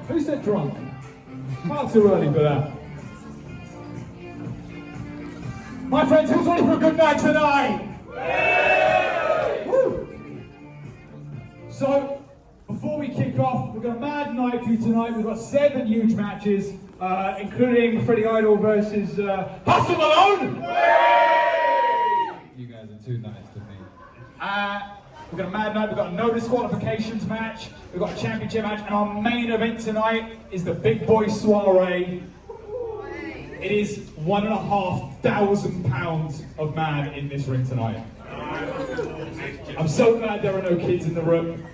Who said drunk? Far too early for that. My friends, who's ready for a good night tonight? Woo! So, before we kick off, we've got a mad night for you tonight. We've got 7 huge matches, including Freddie Idle versus Hustle Malone! You guys are too nice to me. We've got a mad night, we've got a no disqualifications match, we've got a championship match, and our main event tonight is the Big Boy Soiree. It is 1,500 pounds of man in this ring tonight. I'm so glad there are no kids in the room,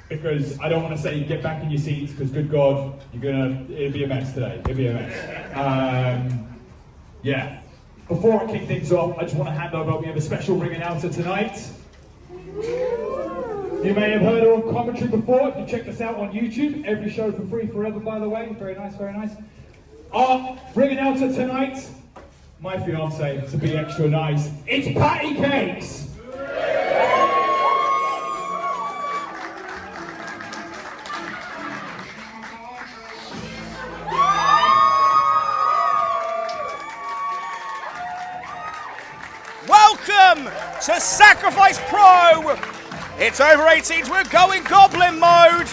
because I don't want to say get back in your seats, because good God, it'll be a mess today, it'll be a mess. Yeah. Before I kick things off, I just want to hand over, we have a special ring announcer tonight. You may have heard her on commentary before, if you check us out on YouTube. Every show for free forever, by the way. Very nice, very nice. Our ring announcer tonight, my fiance, to be extra nice, it's Patty Cakes! Welcome to Sacrifice Pro! It's over 18s, we're going Goblin mode!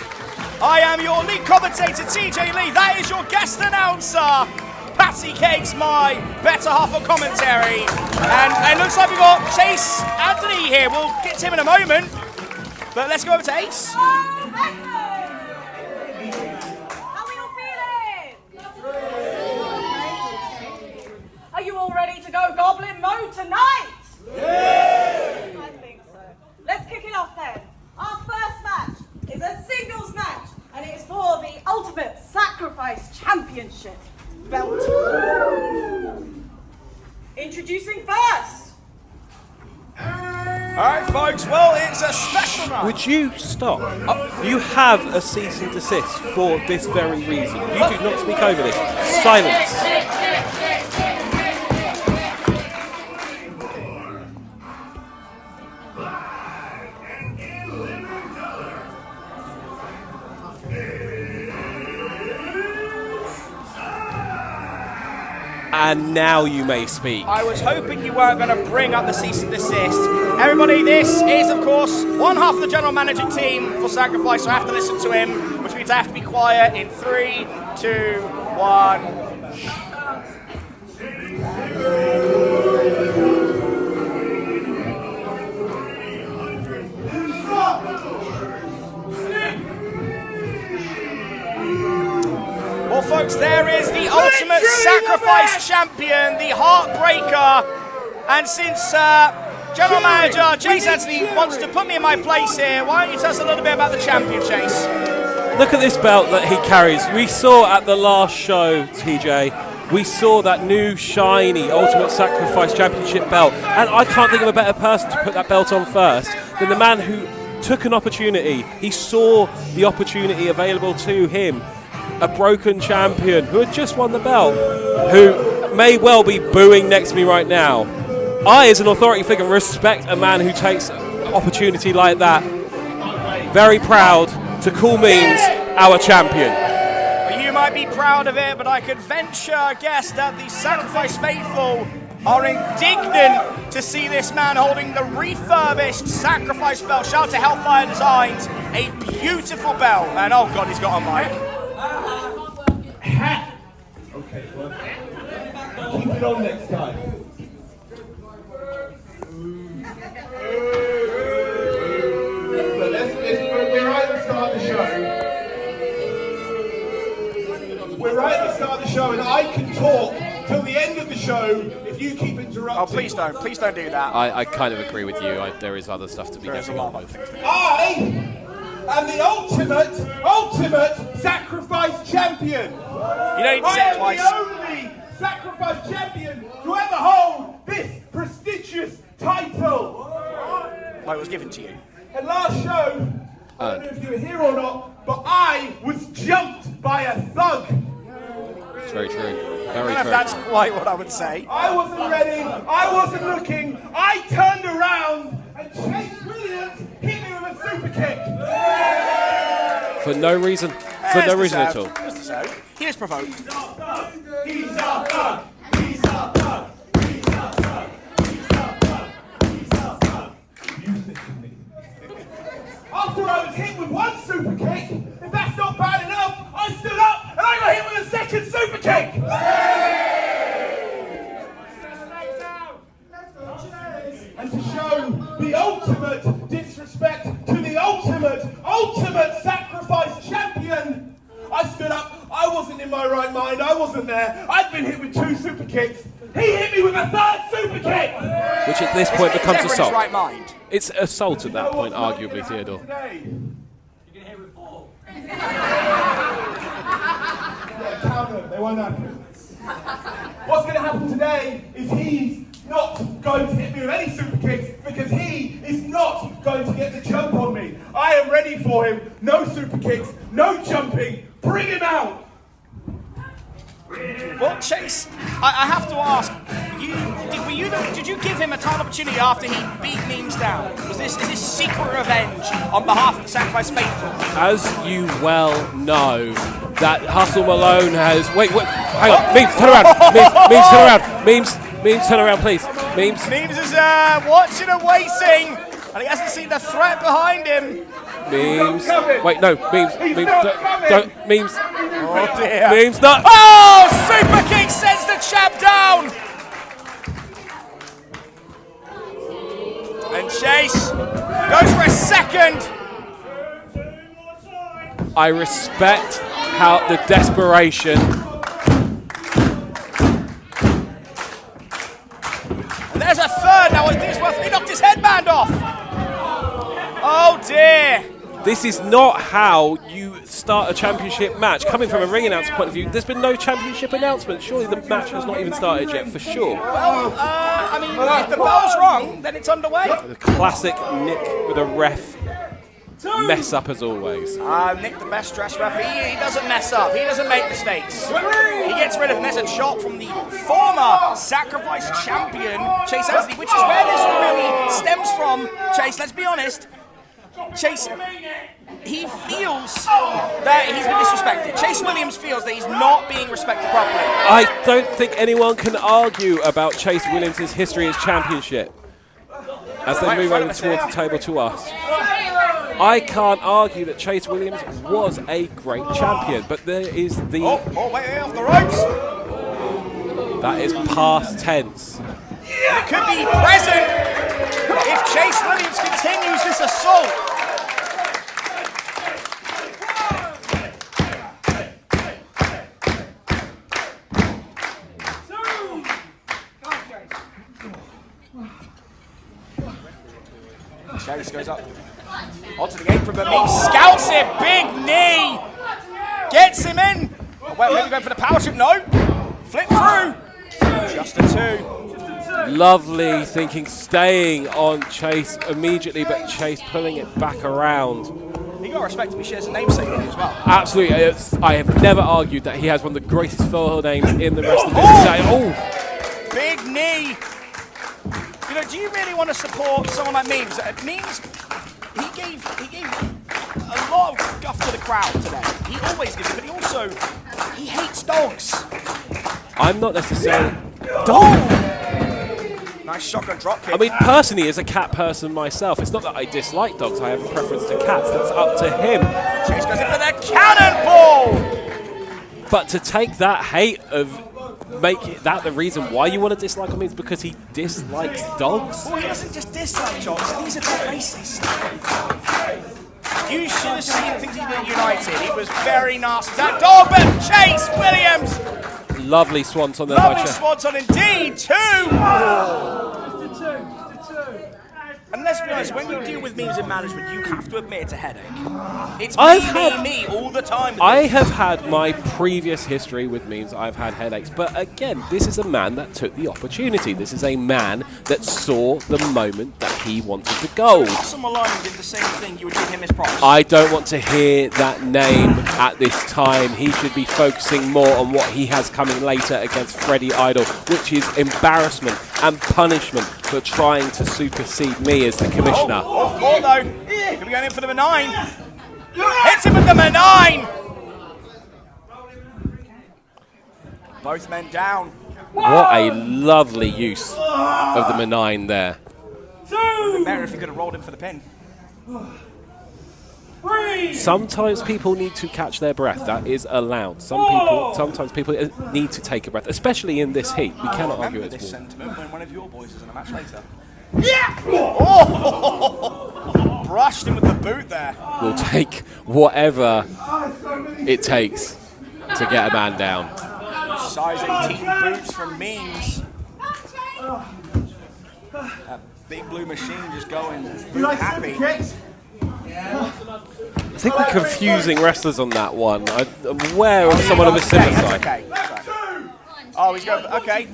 I am your lead commentator, TJ Lee. That is your guest announcer, Patty Cakes, my better half of commentary. And it looks like we've got Chase Anthony here. We'll get to him in a moment. But let's go over to Ace. How are you all feeling? Are you all ready to go Goblin mode tonight? Yeah! I think so. Let's kick it off then. Our first match is a singles match, and it is for the Ultimate Sacrifice Championship belt. Introducing first. Alright folks, well it's a special night. Would you stop? You have a cease and desist for this very reason. You do not speak over this. Silence. And now you may speak. I was hoping you weren't going to bring up the cease and desist. Everybody, this is, of course, one half of the general managing team for Sacrifice, so I have to listen to him, which means I have to be quiet in 3, 2, 1. Well, folks, there is the Ultimate Sacrifice Champion, the Heartbreaker. And since General Manager Chase Anthony wants to put me in my place here, why don't you tell us a little bit about the champion, Chase? Look at this belt that he carries. We saw at the last show, TJ, we saw that new shiny Ultimate Sacrifice Championship belt. And I can't think of a better person to put that belt on first than the man who took an opportunity. He saw the opportunity available to him. A broken champion who had just won the belt, who may well be booing next to me right now. I, as an authority figure, respect a man who takes an opportunity like that. Very proud to call means our champion. Well, you might be proud of it, but I could venture a guess that the Sacrifice faithful are indignant to see this man holding the refurbished Sacrifice belt. Shout out to Hellfire Designs, a beautiful belt. And oh god, he's got a mic. Okay, well, keep it on next time. We're right at the start of the show. We're right at the start of the show, and I can talk till the end of the show if you keep interrupting. Oh, please don't do that. I kind of agree with you. There is other stuff to be getting on with. I am the ultimate sacrifice champion. You don't need to say it twice. I am the only sacrifice champion to ever hold this prestigious title. Well, it was given to you. And last show, I don't know if you were here or not, but I was jumped by a thug. It's very true. I Very don't know if true. that's quite what I would say. I wasn't ready. I wasn't looking. I turned around and Chase Williams hit me with a super kick. For no reason. For no reason at all. Just deserved. He is provoked. He's a thug. He's a thug. He's a thug. He's a thug. He's a thug. You listen me. After I was hit with one super kick, if that's not bad enough, I stood up and I got hit with a second super kick. And to show the ultimate disrespect to the ultimate sacrifice champion, I stood up. I wasn't in my right mind. I wasn't there. I'd been hit with 2 super kicks. He hit me with a 3rd super kick. Which at this point becomes Never in his assault. right mind. It's assault at that point, arguably, Theodore. You can hear with 4. Counter. They won't happen. What's going to happen today is he's not going to hit me with any super kicks because he is not going to get the jump on me. I am ready for him. No super kicks, no jumping. Bring him out. Well, Chase, I have to ask, did you give him a time opportunity after he beat Memes down? Is this secret revenge on behalf of the Sacrifice Faithful? As you well know, that Hustle Malone has... Wait, hang on. Memes, turn around. Memes, turn around. Memes, turn around, please. Memes. Memes is watching and waiting, and he hasn't seen the threat behind him. Memes. Wait, no. Memes. Don't. Memes. Oh dear. Memes, no. Oh, super kick sends the champ down. And Chase goes for a second. I respect how the desperation. And there's a third. Now, I think it's worth. He knocked his headband off. Oh dear. This is not how you start a championship match. Coming from a ring announcer point of view, there's been no championship announcement. Surely the match has not even started yet, for sure. Well, I mean, if the bell's wrong, then it's underway. The classic Nick with a ref mess up as always. Nick, the best dressed referee, he doesn't mess up. He doesn't make mistakes. He gets rid of a message shot from the former Sacrifice champion, Chase Anthony, which is where this really stems from. Chase, let's be honest. Chase, he feels that he's been disrespected. Chase Williams feels that he's not being respected properly. I don't think anyone can argue about Chase Williams' history as championship as they move over towards the table to us. I can't argue that Chase Williams was a great champion, but there is the... Oh, way off the ropes. That is past tense. It could be present if Chase Williams continues this assault. Chase goes up onto the apron, but Memes scouts it. Big knee gets him in. Oh, well, maybe going for the power trip. No, flip through. Just a 2. Lovely thinking, staying on Chase immediately, but Chase pulling it back around. You got to respect him. He shares a namesake with you as well. Absolutely. I have never argued that he has one of the greatest full names in the wrestling business. Oh, big knee. You know, do you really want to support someone like Memes? Memes, he gave a lot of guff to the crowd today. He always gives it, but he hates dogs. I'm not necessarily... Nice shotgun drop kick. I mean, personally, as a cat person myself, it's not that I dislike dogs. I have a preference to cats. That's up to him. Chase goes in for the cannonball. But to take that hate of... make that the reason why you want to dislike him is because he dislikes dogs? Well, he doesn't just dislike dogs, he's a bit racist. You should have seen the things he did at United. He was very nasty. That dog, but Chase Williams! Lovely swanton there, Lovely swanton indeed, 2! And let's be honest, when you deal with memes in management, you have to admit it's a headache. It's me all the time. I have had my previous history with memes. I've had headaches. But again, this is a man that took the opportunity. This is a man that saw the moment that he wanted the gold. Awesome Malone did the same thing. You would give him his props. I don't want to hear that name at this time. He should be focusing more on what he has coming later against Freddie Idle, which is embarrassment and punishment for trying to supersede me as the commissioner. Oh, though. He'll be going in for number 9. Hits him with number 9. Both men down. What a lovely use of the Menine there. Better if he could have rolled him for the pin. Sometimes people need to catch their breath. That is allowed. Sometimes people need to take a breath, especially in this heat. We cannot argue it's this warm. sentiment when one of your boys is in a match later. Yeah! Oh! Brushed him with the boot there. We'll take whatever it takes to get a man down. Size 18 boots from Memes. That big blue machine just going happy. I think we're confusing wrestlers on that one. I'm aware of someone of a similar side. Okay. Oh, he's going. Okay.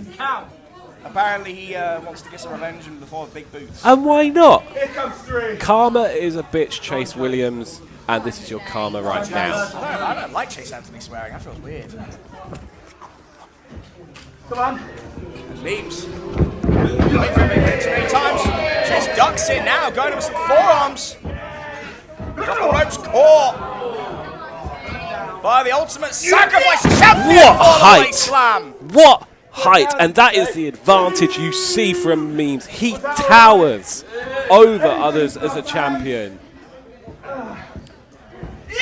Apparently, he wants to get some revenge before the big boots. And why not? Here comes 3. Karma is a bitch, Chase Williams, and this is your karma right now. I don't like Chase Anthony swearing. That feels weird. Come on. Memes. Wait for a big hit too many times. Chase ducks in now, going with some forearms. Got the ropes caught by the ultimate sacrifice champion. What for the height! weight slam. What height! And that is the advantage you see from Memes. He towers over others as a champion.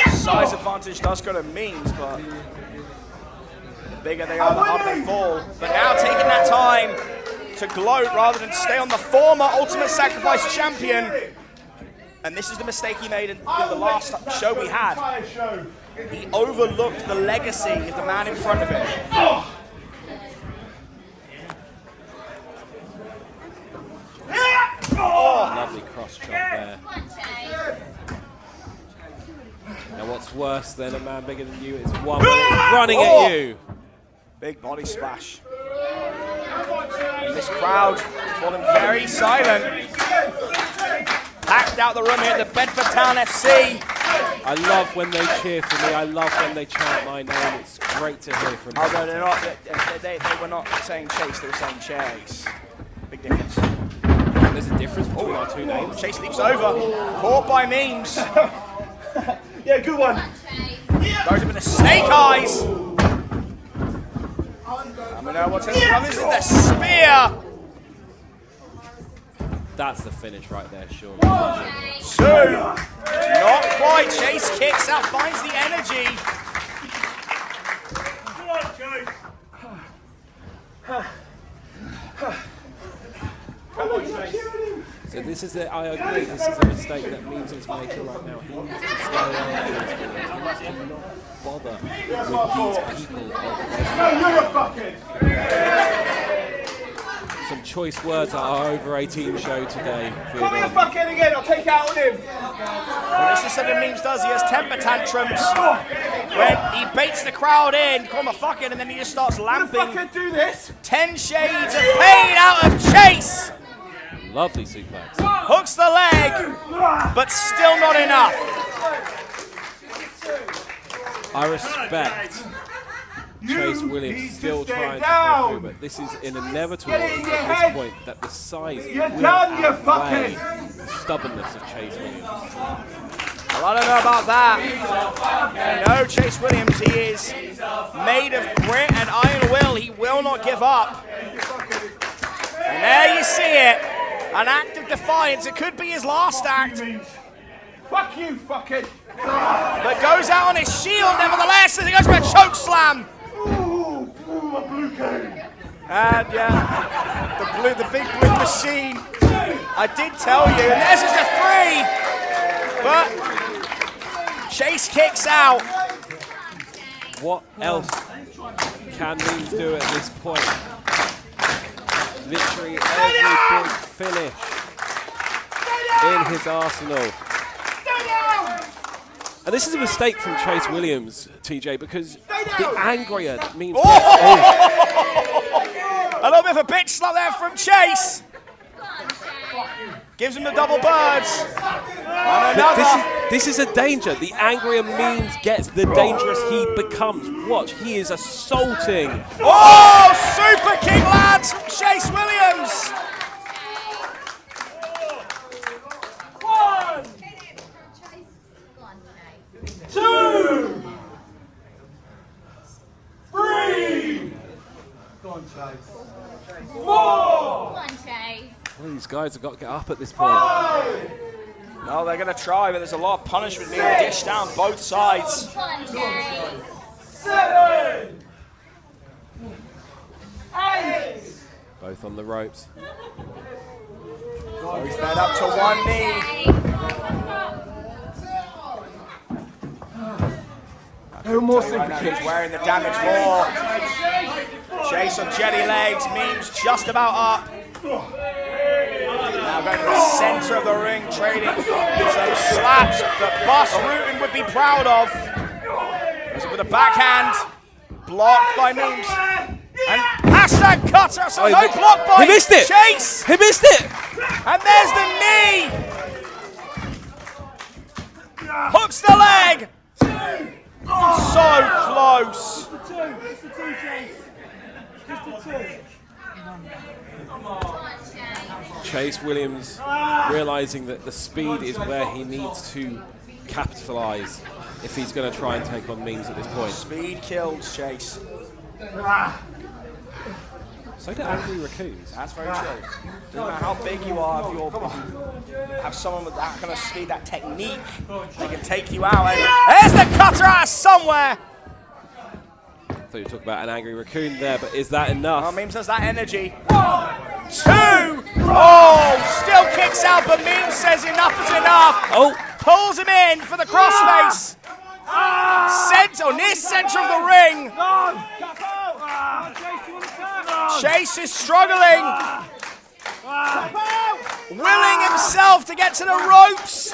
Size advantage does go to Memes, but the bigger they are, the harder they fall. But now taking that time to gloat rather than stay on the former ultimate sacrifice champion. And this is the mistake he made in the last show we had. He overlooked the legacy of the man in front of him. Lovely cross chop there. Now what's worse than a man bigger than you is one running at you. Big body splash. And this crowd falling very silent. Packed out the room here at the Bedford Town FC. I love when they cheer for me. I love when they chant my name. It's great to hear from them. Although they were not saying Chase, they were saying Chase. Big difference. There's a difference between our two names. Chase leaps over. Caught by Memes. Yeah, good one. Goes up with the snake eyes. And we know what's this. This is the spear. That's the finish right there, sure. 2. Not quite. Chase kicks out, finds the energy. Come on, Chase. Come on, Chase. So this is I agree, this is a mistake that Memes is making right now. He needs to stay on. He must not bother with these people. No, you're a fucking. Some choice words at our over 18 show today. Come here, fuckhead again. I'll take out on him. Well, this is something Memes does. He has temper tantrums when he baits the crowd in, call him a fuckhead, and then he just starts lamping. Fuckhead, do this. 10 shades of pain out of Chase. Lovely suplex. Hooks the leg, but still not enough. I respect Chase Williams still trying to pull through, but this is inevitable at this point that the size will outweigh the stubbornness of Chase Williams. Well, I don't know about that. You know Chase Williams, he is made of grit and iron will. He will not give up. And there you see it. An act of defiance. It could be his last act. Fuck you, fuckhead. But goes out on his shield nevertheless, and he goes for a choke slam. Ooh, a blue cane. And yeah, the big blue machine. I did tell you, and this is a 3. But Chase kicks out. What else can Memes do at this point? Literally every big finish in his arsenal. And this is a mistake from Chase Williams, TJ, because the angrier means... A little bit of a bitch slap there from Chase. Gives him the double birds. And another. This is a danger. The angrier Memes gets, the dangerous he becomes. Watch, he is assaulting. Oh, super kick lands from Chase Williams. 1, 2, 3. Go on, Chase. 4. Come on, Chase. Well, these guys have got to get up at this point. 5. No, they're going to try, but there's a lot of punishment being dished down both sides. Come on, Chase. 7. 8. Both on the ropes. He's led up to one knee. No more Right now, he's wearing the damage more. Chase on jelly legs, Memes just about up. Now going to the center of the ring, trading some slaps that Boss Rutan would be proud of. Goes with a backhand, blocked by Memes. And hashtag cutter, so no block by He missed it! Chase. He missed it! And there's the knee. Hooks the leg. So close. Chase Williams realizing that the speed is where he needs to capitalize if he's going to try and take on Memes at this point. Speed kills Chase. So do angry raccoons. That's very true. Doesn't matter how big you are, if you have someone with that kind of speed, that technique, they can take you out. And there's the cutter out of somewhere. I thought you were talking about an angry raccoon there, but is that enough? Oh, Memes has that energy. 1, 2. Oh, still kicks out, but Memes says enough is enough. Oh, Pulls him in for the crossface. Near center of the ring. Chase is struggling. Willing himself to get to the ropes.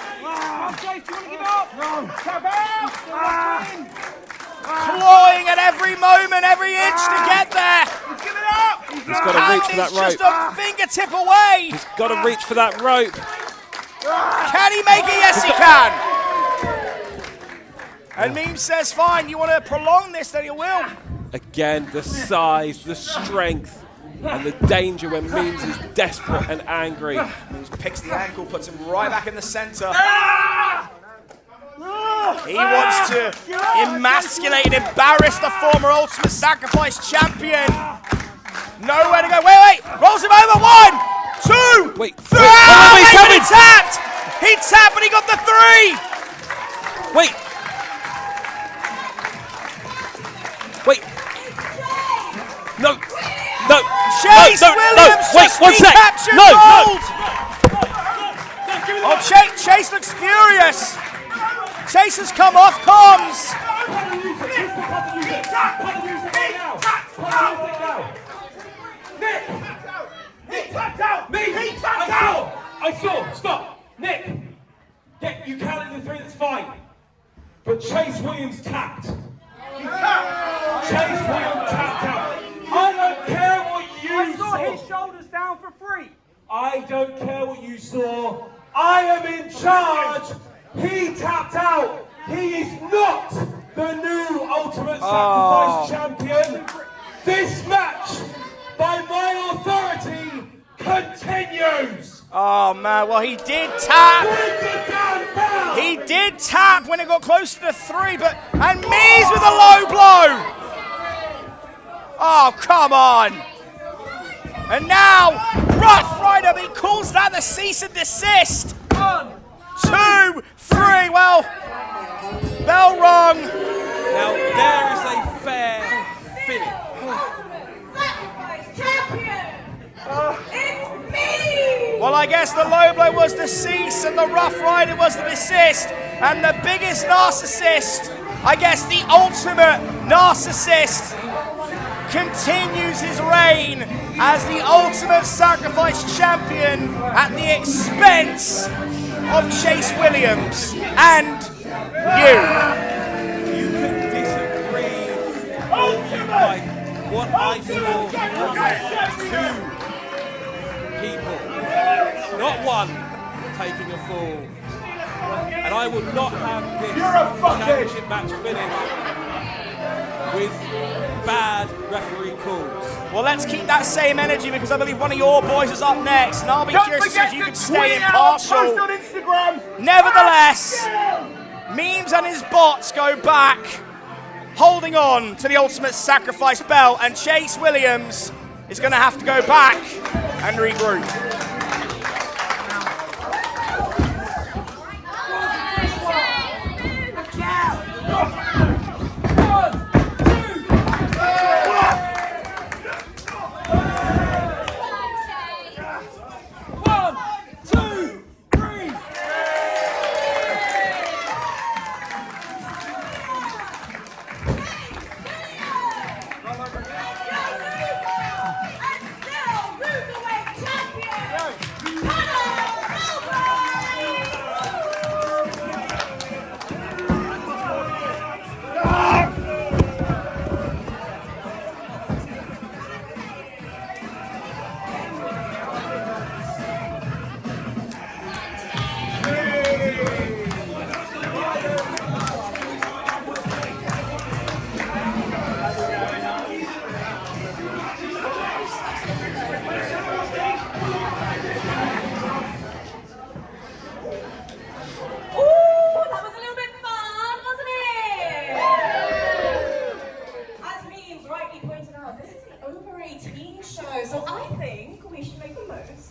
Clawing at every moment, every inch to get there. he's got to reach for that rope. Just a fingertip away. He's got to reach for that rope. Can he make it? Yes, he can. And Memes says, fine, you want to prolong this, then he will. Again, the size, the strength, and the danger when Memes is desperate and angry. Memes picks the ankle, puts him right back in the center. He wants to emasculate and embarrass the former Ultimate Sacrifice champion. Nowhere to go. Wait. Rolls him over. 1, 2, Wait, 3. he's He coming. tapped. He tapped, but he got the 3. Wait. No. Chase no, Williams wait, just 1 sec. recaptured No. gold. Oh, Chase looks furious. Chase has come off comms. Nick tapped out! Me! He tapped out! I saw! Stop! Nick! You counted the 3, that's fine. But Chase Williams tapped. He tapped! Chase Williams tapped out. I don't care what you saw. His shoulders down for free. I don't care what you saw. I am in charge. He tapped out. He is not the new Ultimate Sacrifice champion. This match, by my authority, continues. Oh man, well he did tap. Bring the damn bell. He did tap when it got close to the 3, and Mees with a low blow. Oh, come on. And now, Rough Rider, he calls that the cease and desist. 1, 2, 3, well, bell rung. Now there is a fair finish. It's me! Well, I guess the low blow was the cease and the Rough Rider was the desist. And the biggest narcissist, I guess the ultimate narcissist, continues his reign as the Ultimate Sacrifice champion at the expense of Chase Williams and you. You can disagree like what I saw was two people, not one, taking a fall. And I would not have this championship match finished with bad referee calls. Well, let's keep that same energy because I believe one of your boys is up next, and I'll be curious to see if you can stay impartial. Post on Instagram. Nevertheless, Memes and his bots go back, holding on to the Ultimate Sacrifice belt, and Chase Williams is going to have to go back and regroup.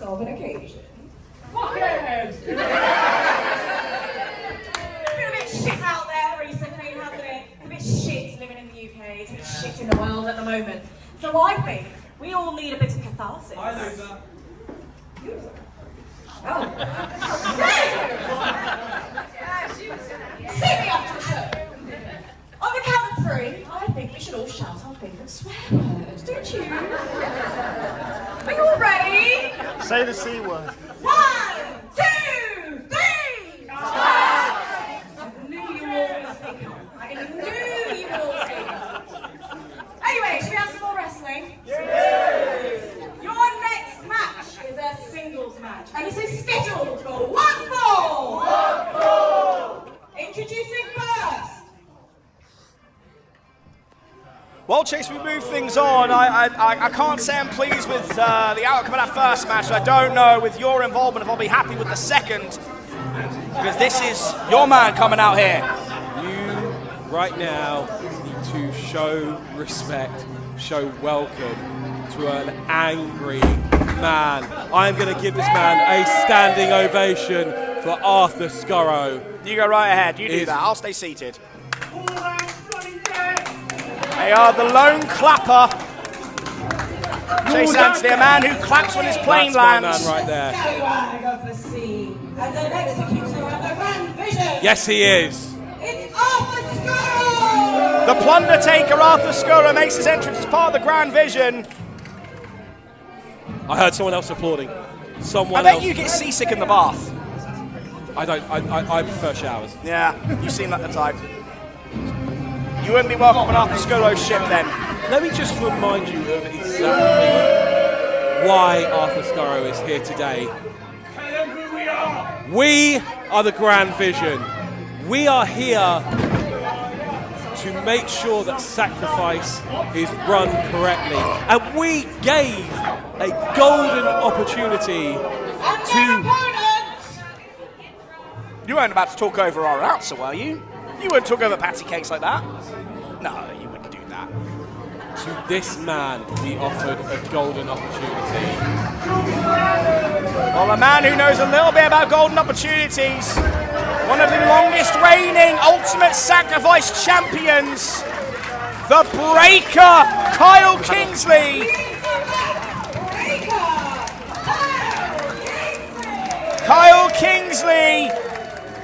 Of an occasion. Fuckheads! It's been a bit shit out there recently, hasn't it? It's a bit shit living in the UK. It's a bit shit in the world at the moment. So I think we all need a bit of catharsis. I know that. Oh. See me after the show. On the count of 3, I think we should all shout our favourite swear word, don't you? Are you all ready? Say the C word. 1, 2, 3! I knew you all would stay calm. I knew you would all stay calm. Anyway, should we have some more wrestling? Yes! Your next match is a singles match, and it is scheduled for 1 fall! 1 fall! Introducing first. Well, Chase, we move things on. I can't say I'm pleased with the outcome of that first match. I don't know with your involvement if I'll be happy with the second, because this is your man coming out here. You, right now, need to show respect, show welcome to an angry man. I'm going to give this man a standing ovation for Arthur Skurro. You go right ahead. You do that. I'll stay seated. They are the lone clapper. Chase Anthony, a man who claps when his plane That's lands. my man right there. Scallywag of the sea, and an executor of the grand vision. Yes, he is. It's Arthur Skurro! The plunder taker, Arthur Skurro, makes his entrance as part of the grand vision. I heard someone else applauding. I bet you get seasick in the bath. I don't. I prefer showers. Yeah, you seem like the type. You wouldn't be welcome on Arthur Skurro's ship then. Let me just remind you of exactly why Arthur Skurro is here today. Tell them who we are. We are the Grand Vision. We are here to make sure that Sacrifice is run correctly. And we gave a golden opportunity to... You weren't about to talk over our announcer, were you? You wouldn't talk over patty cakes like that. No, you wouldn't do that. To this man be offered a golden opportunity. Well, a man who knows a little bit about golden opportunities, one of the longest reigning Ultimate Sacrifice champions, the Breaker, Kyle Kingsley. Kyle Kingsley,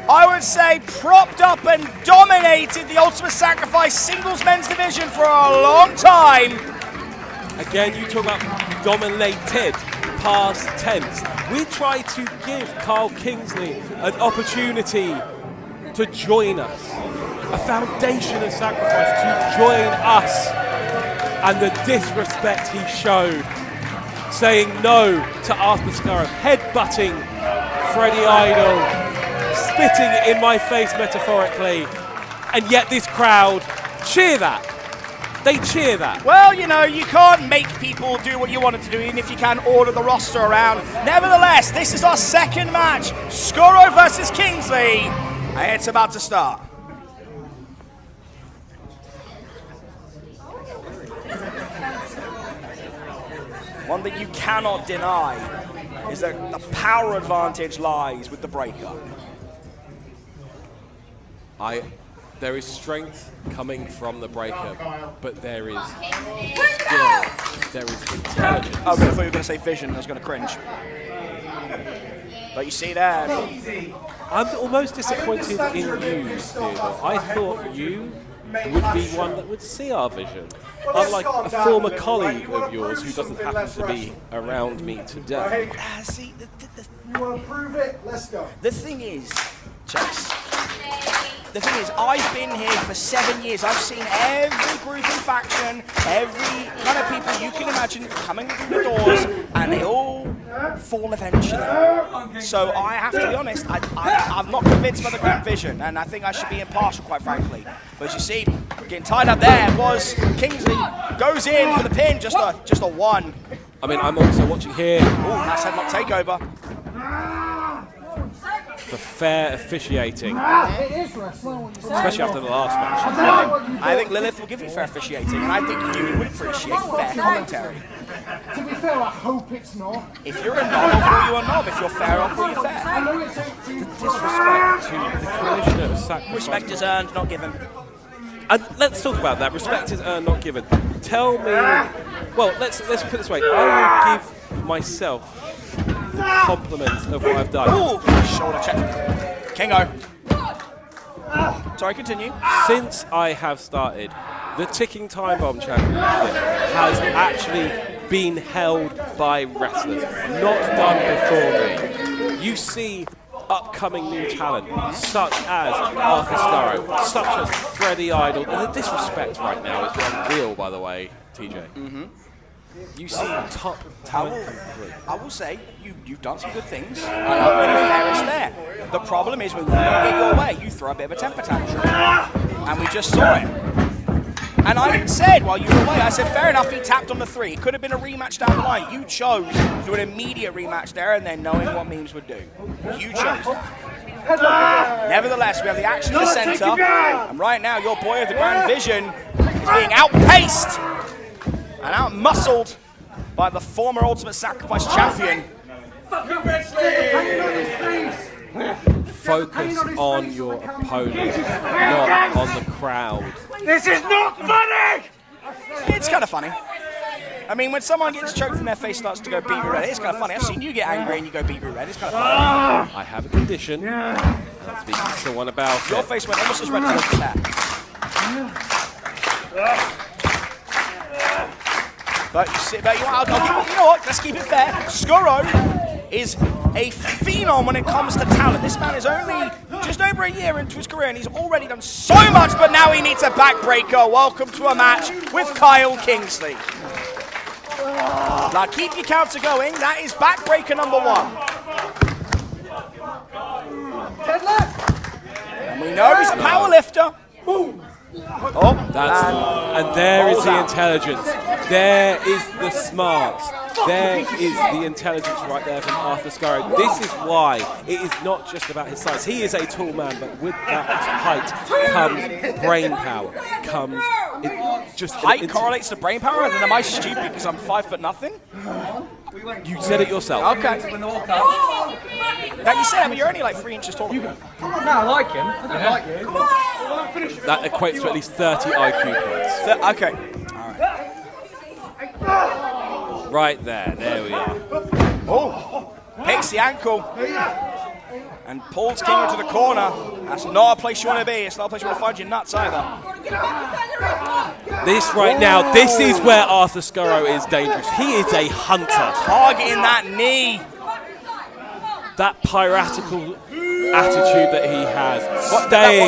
I would say, propped up and dominated the Ultimate Sacrifice singles men's division for a long time. Again, you talk about dominated, past tense. We try to give Carl Kingsley an opportunity to join us, a foundation of sacrifice to join us, and the disrespect he showed, saying no to Arthur Skurro, headbutting Freddie Idle, spitting in my face metaphorically, and yet this crowd cheer that. They cheer that. Well, you know, you can't make people do what you want them to do, even if you can order the roster around. Nevertheless, this is our second match, Skurro versus Kingsley, and it's about to start. One thing you cannot deny is that the power advantage lies with the breaker. There is strength coming from the breaker, but there is skill, there is intelligence. Oh, but I thought you were going to say vision. I was going to cringe. But you see there. I'm almost disappointed in you, Theodore. I thought you would be one that would see our vision. Unlike a former colleague of yours who doesn't happen to be around me today. See, You want to prove it? Let's go. the thing is, Chase, the thing is, I've been here for 7 years. I've seen every group and faction, every kind of people you can imagine coming through the doors, and they all fall eventually. So I have to be honest, I'm not convinced by the grand vision, and I think I should be impartial, quite frankly. But you see, getting tied up there was Kingsley, goes in for the pin, just a one. I mean, I'm also watching here Ooh, nice headlock takeover. for fair officiating, It is wrestling. especially after the last match. I think Lilith will give you fair officiating, and I think you would appreciate fair commentary. To be fair, I hope it's not. If you're a knob, I'll call you a knob. If you're fair, I'll call you fair. I know it's 18. Disrespect to the commissioner of sacrifice. Respect is earned, not given. And let's talk about that. Respect is earned, not given. Tell me. Well, let's put it this way. I will give myself the compliments of what I've done. Ooh, shoulder check. Kingo. Sorry, continue. Since I have started, the ticking time bomb championship has actually been held by wrestlers, not done before me. You see upcoming new talent, such as Arthur Skurro, such as Freddie Idle, and the disrespect right now is unreal, by the way, TJ. You see top talent come through. I will say, you've done some good things, and I'm really fair is there. The problem is when you get your way, you throw a bit of a temper tantrum. And we just saw it. And I even said, while you were away, I said, fair enough, he tapped on the 3. It could have been a rematch down the line. You chose to do an immediate rematch there and then knowing what memes would do. You chose that. Nevertheless, we have the action in the center. And right now, your boy of the Grand Vision is being outpaced and out-muscled by the former Ultimate Sacrifice champion. Focus on your opponent, not on the crowd. This is not funny! It's kind of funny. I mean, when someone gets choked and their face starts to go beetroot red, it's kind of funny. I've seen you get angry and you go beetroot red. It's kind of funny. I have a condition. I'm speaking to someone about Your it. face went almost as red as your hair. But you see, but you know what? Let's keep it fair. Skurro is a phenom when it comes to talent. This man is only just over a year into his career and he's already done so much, but now he needs a backbreaker. Welcome to a match with Kyle Kingsley. Now keep your counter going. That is backbreaker number 1. And we know he's a power lifter. Oh, And there is the intelligence. There is the smarts. There is the intelligence right there from Arthur Skurro. This is why it is not just about his size. He is a tall man, but with that height comes brain power. Comes height correlates to brain power, and then am I stupid because I'm 5 foot nothing? You said it yourself. Okay. Now you said it, but you're only like 3 inches taller. No, I like him. I don't like you. That equates to at least 30 IQ points. Okay. Right there. There we are. Oh, picks the ankle. And pulls King into the corner. That's not a place you want to be. It's not a place you want to find your nuts either. This right now, this is where Arthur Skurro is dangerous. He is a hunter. Targeting that knee. That piratical attitude that he has.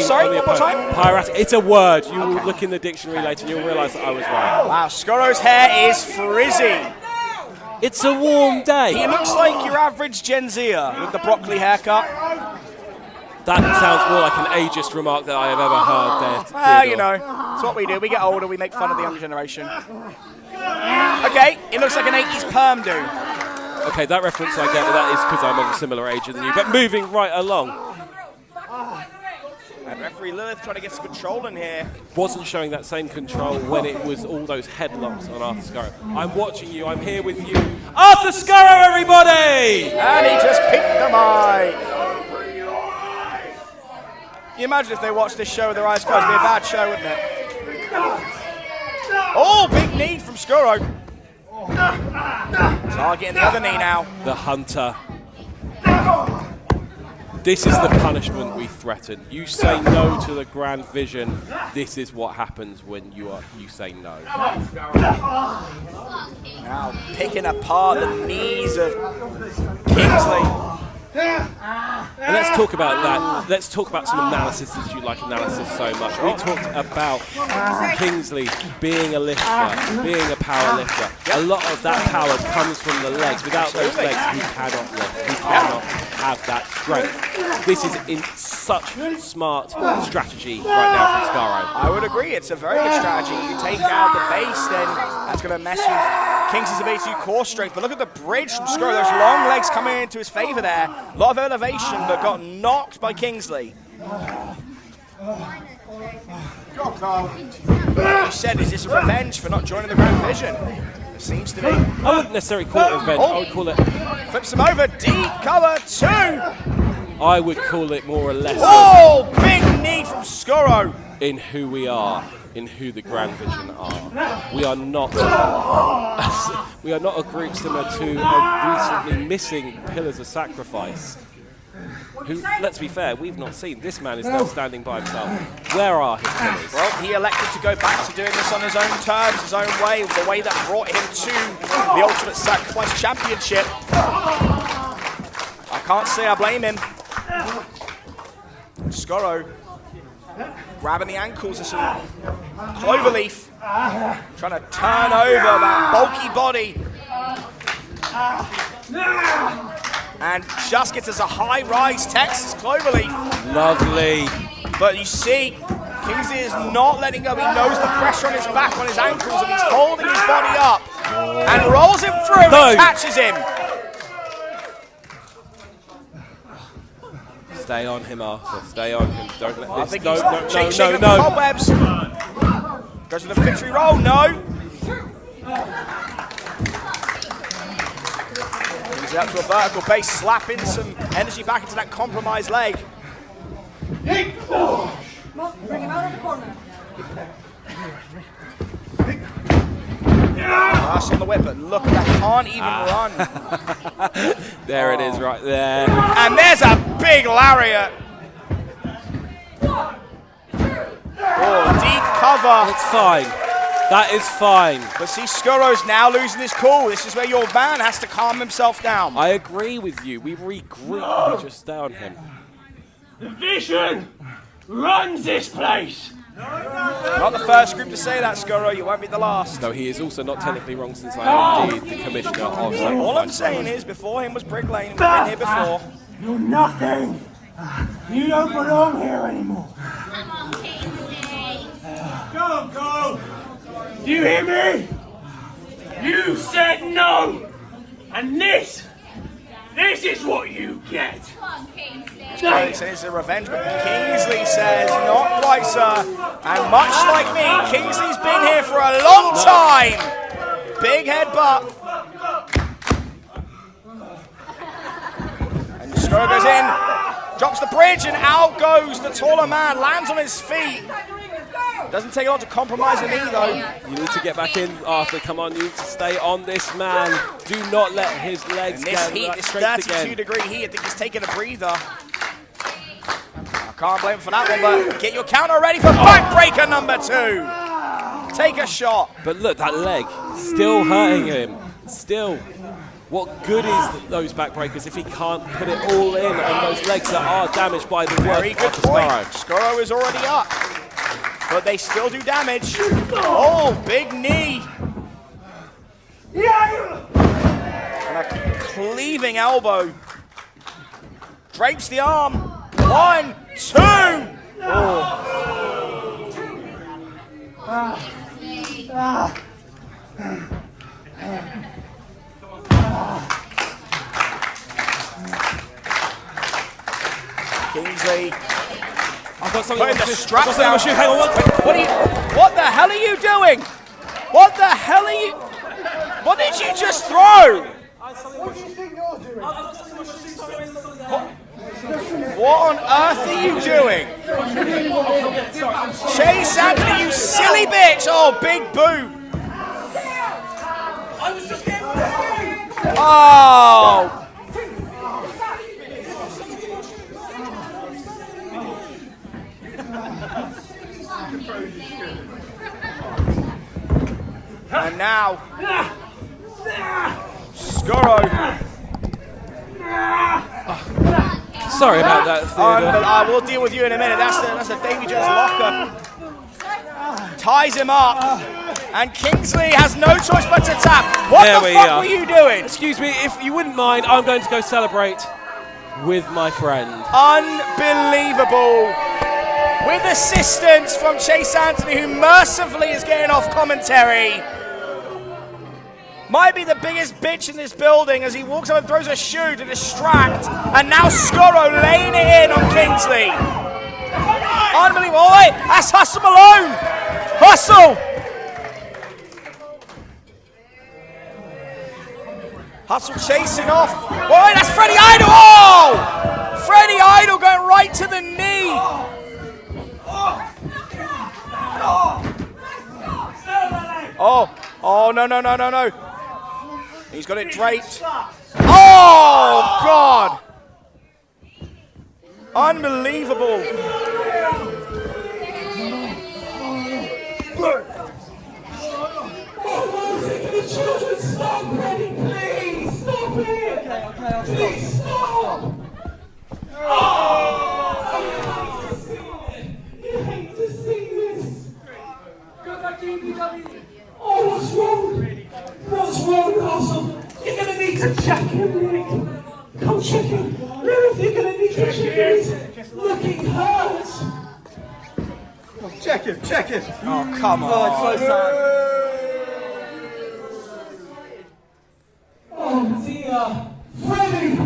Sorry, one more time? Piratic. It's a word. You will look in the dictionary later and you'll realise that I was right. Wow, Skurro's hair is frizzy. It's a warm day. He looks like your average Gen Zer with the broccoli haircut. That sounds more like an ageist remark that I have ever heard there. Well, you know, it's what we do. We get older, we make fun of the younger generation. Okay, it looks like an 80s perm dude. Okay, that reference I get, but that is because I'm of a similar age than you. But moving right along. And referee Lilith trying to get some control in here. Wasn't showing that same control when it was all those headlocks on Arthur Skurro. I'm watching you. I'm here with you. Arthur Skurro, everybody! And he just picked the mic. You imagine if they watched this show with their eyes closed, it'd be a bad show, wouldn't it? Oh, big knee from Skurro. Targeting the other knee now. The hunter. This is the punishment we threaten. You say no to the grand vision. This is what happens when you say no. Now picking apart the knees of Kingsley. And let's talk about that. Let's talk about some analysis, since you like analysis so much. We talked about Kingsley being a lifter, being a power lifter. A lot of that power comes from the legs. Without those legs, he cannot lift. He cannot have that strength. This is in such smart strategy right now from Skurro. I would agree. It's a very good strategy. You take out the base, then that's going to mess with Kingsley's ability to core strength. But look at the bridge from Skurro. Those long legs coming into his favour there. A lot of elevation, but got knocked by Kingsley. You said, is this a revenge for not joining the Grand Vision? It seems to be. I wouldn't necessarily call it revenge. I would call it. Flips him over. Deep cover 2. I would call it more or less. Oh, big knee from Skurro. In who we are, in who the Grand Vision are. We are not a group similar to a recently missing Pillars of Sacrifice. Who, let's be fair, we've not seen. This man is now standing by himself. Where are his pillars? Well, he elected to go back to doing this on his own terms, his own way, the way that brought him to the Ultimate Sacrifice Championship. I can't say I blame him. Skurro grabbing the ankles of some cloverleaf, trying to turn over that bulky body. And just gets us a high-rise Texas cloverleaf. Lovely. But you see, Kingsley is not letting go. He knows the pressure on his back, on his ankles, and he's holding his body up. And rolls him through and catches him. Stay on him, Arthur. Stay on him. Don't let this. I think No. he's shaking the cobwebs. Goes for the victory roll. No. Brings it up to a vertical base, slapping some energy back into that compromised leg. Bring him out of the corner. Rush on the whip, but look at that, can't even run. There it is, right there. And there's a big lariat. Oh, deep cover. It's fine. That is fine. But see, Skurro's now losing his cool. This is where your man has to calm himself down. I agree with you. We regroup. We just stay on him. The Vision runs this place. Not the first group to say that, Skurro. You won't be the last. No, he is also not technically wrong, since I am indeed the commissioner of Sacrifice. All I'm saying is, before him was Brick Lane, and we've been here before. You're nothing. You don't belong here anymore. Come on, Kingsley. Go. Do you hear me? You said no. And this is what you get. Come on, Kingsley. Grayson is a revenge, but Kingsley says, not quite, sir. And much like me, Kingsley's been here for a long time. Big headbutt. And Skurro goes in, drops the bridge, and out goes the taller man, lands on his feet. Doesn't take a lot to compromise a knee, though. You need to get back in, Arthur. Come on, you need to stay on this man. Do not let his legs And this get heat, that this strength 32-degree again. heat, I think he's taking a breather. I can't blame him for that one, but get your counter ready for backbreaker number 2. take a shot. But look, that leg still hurting him. Still. What good is those backbreakers if he can't put it all in on those legs that are damaged by the work? Very good point. Skurro is already up, but they still do damage. Oh, big knee. And a cleaving elbow. Drapes the arm. 1, 2. Oh. Kingsley. I've got something putting on the straps down. Hang on, What the hell are you doing? What the hell are you? What did you just throw? What do you think you're doing? What on earth are you doing? Chase Anthony, you silly bitch! Oh, big Beau. Oh! And now, Skurro. Sorry about that, Theodore. But I will deal with you in a minute. That's a Davy Jones locker. Ties him up. And Kingsley has no choice but to tap. What the fuck were you doing? Excuse me, if you wouldn't mind, I'm going to go celebrate with my friend. Unbelievable. With assistance from Chase Anthony, who mercifully is getting off commentary. Might be the biggest bitch in this building as he walks up and throws a shoe to distract. And now Skurro laying it in on Kingsley. Unbelievable. Oh, wait, that's Hustle Malone. Hustle. Hustle chasing off. Oh, wait, that's Freddie Idle. Oh! Freddie Idle going right to the knee. Oh, no. He's got it draped. Oh, God. Unbelievable. Stop, Freddie, please. Stop it. Okay, please stop. Oh! You hate to see this. Go back to EBW. Oh, what's wrong? What's wrong, Castle? You're going to need to check him, Nick. Come check him. Lilith, you're going to need to check him. Look, he hurts. Oh, check him. Oh, come on. Oh, it's so sad. Oh, dear. Freddie,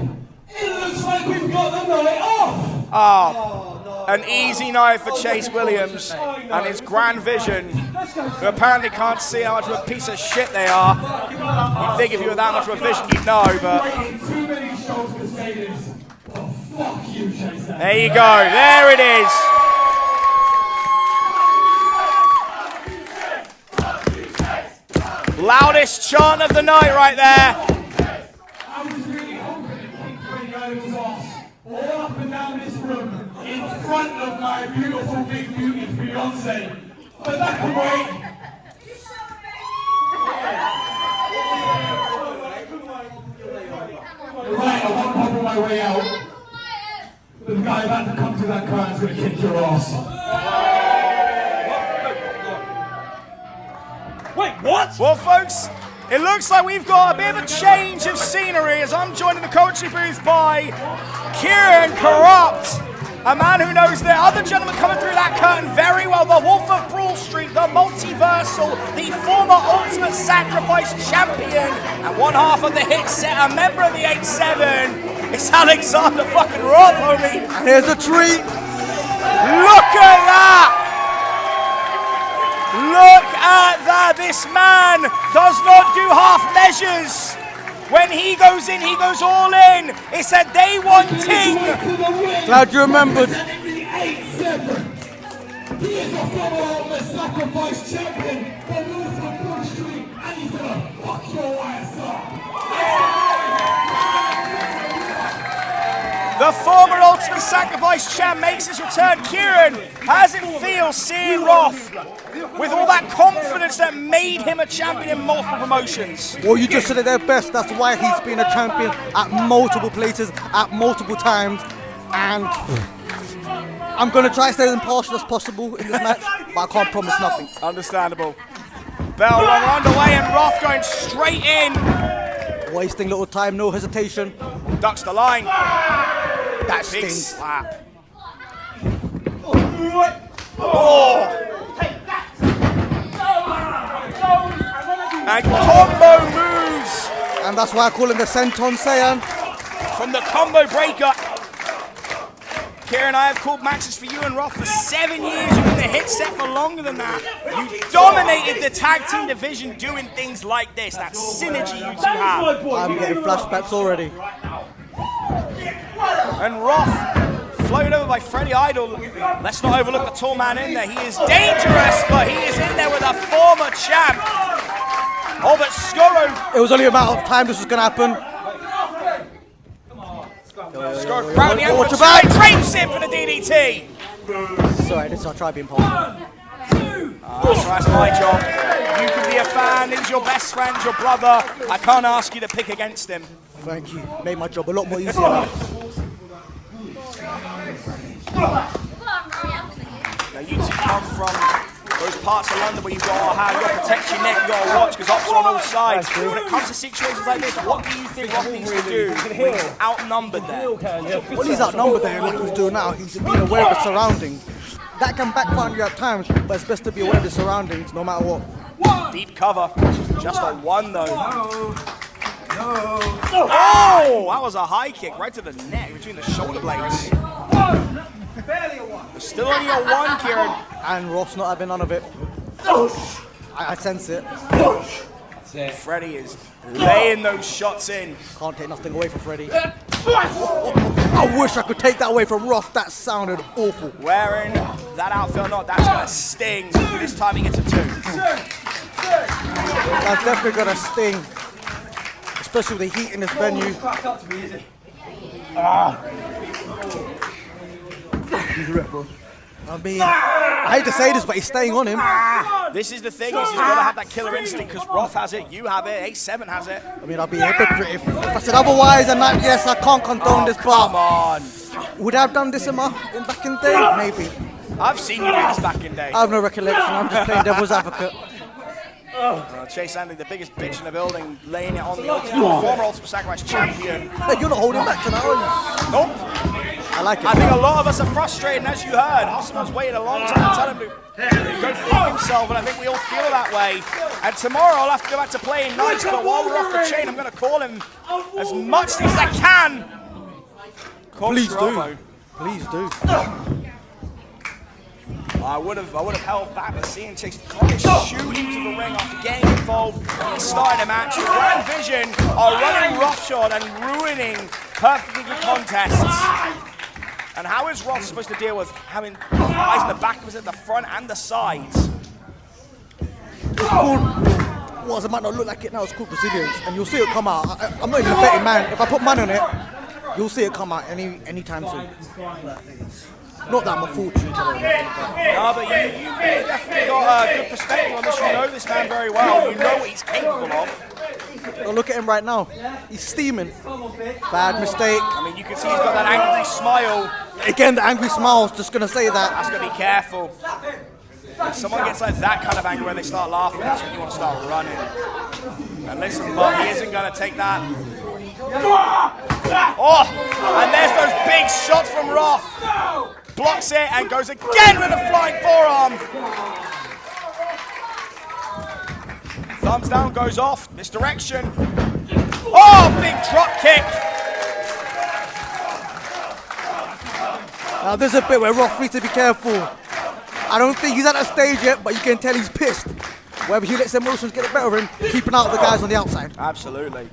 it looks like we've got the night off. Oh, an easy night for Chase Williams and his grand vision, who apparently can't see how much of a piece of shit they are. You'd think if you were that much of a vision, you'd know, but... Too many shows to say this. Oh, fuck you, Chase. There you go. There it is. Loudest chant of the night right there. I was really hoping to kick Freddie Idle's ass all up and down this room in front of my beautiful big beauty fiance. But that can wait. Right, I won't pop on my way out. But the guy about to come to that car is going to kick your ass. Wait, what? Well, folks, it looks like we've got a bit of a change of scenery as I'm joined in the commentary booth by Kieran Corrupt, a man who knows the other gentleman coming through that curtain very well, the Wolf of Brawl Street, the multiversal, the former Ultimate Sacrifice champion, and one half of the hit set, a member of the 8-7. It's Alexander fucking Roth, homie. Here's a treat. Look at that! Look at that! This man does not do half measures. When he goes in, he goes all in. It's a day one ting. Glad you remembered. He is a former Ultimate Sacrifice champion from Wolf of Brawl Street, and he's gonna fuck your ass up. The former Ultimate Sacrifice champ makes his return. Kieran, how does it feel seeing Roth with all that confidence that made him a champion in multiple promotions? Well, you just said it there best. That's why he's been a champion at multiple places, at multiple times. And I'm going to try to stay as impartial as possible in this match, but I can't promise nothing. Understandable. Bell long underway and Roth going straight in. Wasting little time, no hesitation. Ducks the line. That Big stings. slap. Oh! And combo moves And that's why I call him the Senton Saiyan. from the combo breaker. Kieran, I have called matches for you and Roth for 7 years. You've been the hit set for longer than that. You dominated the tag team division doing things like this. That synergy you two have. I'm getting flashbacks already. And Roth floated over by Freddie Idle. Let's not overlook the tall man in there. He is dangerous, but he is in there with a former champ. Oh, but Skurro. It was only a matter of time this was going to happen. Skurro crowding the Watch angle. your back. Drapes in for the DDT. Sorry, this is our try being positive. So that's my job. You can be a fan. He's your best friend, your brother. I can't ask you to pick against him. Thank you. Made my job a lot more easier now. Now you two come from those parts of London where you've got to have, you've got to protect your neck, you've got to watch because ops are on all sides. When it comes to situations like this, what do you think Roth needs to do when he's outnumbered there? Well, he's outnumbered there, what he's doing now. He's being aware of his surroundings. That can backfire on you at times, but it's best to be aware of his surroundings no matter what. Deep cover, just on one though. Oh, that was a high kick right to the neck between the shoulder blades. Still only a one, Kieran. And Roth's not having none of it. I sense it. Freddie is laying those shots in. Can't take nothing away from Freddie. I wish I could take that away from Roth. That sounded awful. Wearing that outfit or not, that's going to sting. This time he gets a 2. That's definitely going to sting. Especially with the heat in this venue. I mean, I hate to say this, but he's staying on him. This is the thing, is he's got to have that killer instinct because Roth has it, you have it, A7 has it. I mean, I'd be a hypocrite if I said otherwise, and that, yes, I can't condone this, Come but on. would I have done this back in the day? Maybe. I've seen you do this back in day. I have no recollection. I'm just playing devil's advocate. Chase Andy, the biggest bitch in the building, laying it on the former Ultimate Sacrifice champion. Hey, you're not holding back tonight, are you? Nope. I like it. I think a lot of us are frustrated, and as you heard, Hosman's waited a long time to tell him to go fuck himself, and I think we all feel that way. And tomorrow I'll have to go back to playing nice, but while we're off the chain, I'm going to call him as much as I can. Please do. Please do. I would have held back, but seeing Chase trying to shoot into the ring after getting involved in starting a match. Grand Vision are running roughshod and ruining perfectly good contests. And how is Roth supposed to deal with having guys in the back of us at the front and the sides? It's called, well, as it might not look like it now, it's called resilience, and you'll see it come out. I'm not even a betting man. If I put money on it, you'll see it come out anytime soon. Not that I'm a fortune teller. No, but you definitely got a good perspective on this. You know this man very well. You know what he's capable of. Oh, look at him right now. He's steaming. Bad mistake. I mean, you can see he's got that angry smile. Again, the angry smile's just going to say that. That's going to be careful. If someone gets like that kind of anger when they start laughing, that's when you want to start running. And listen, Bob, he isn't going to take that. Oh, and there's those big shots from Roth. Blocks it and goes again with a flying forearm. Thumbs down goes off. Misdirection. Oh, big drop kick. Now there's a bit where Roth needs to be careful. I don't think he's at that stage yet, but you can tell he's pissed. Whether he lets emotions get the better of him, keeping out the guys on the outside. Absolutely.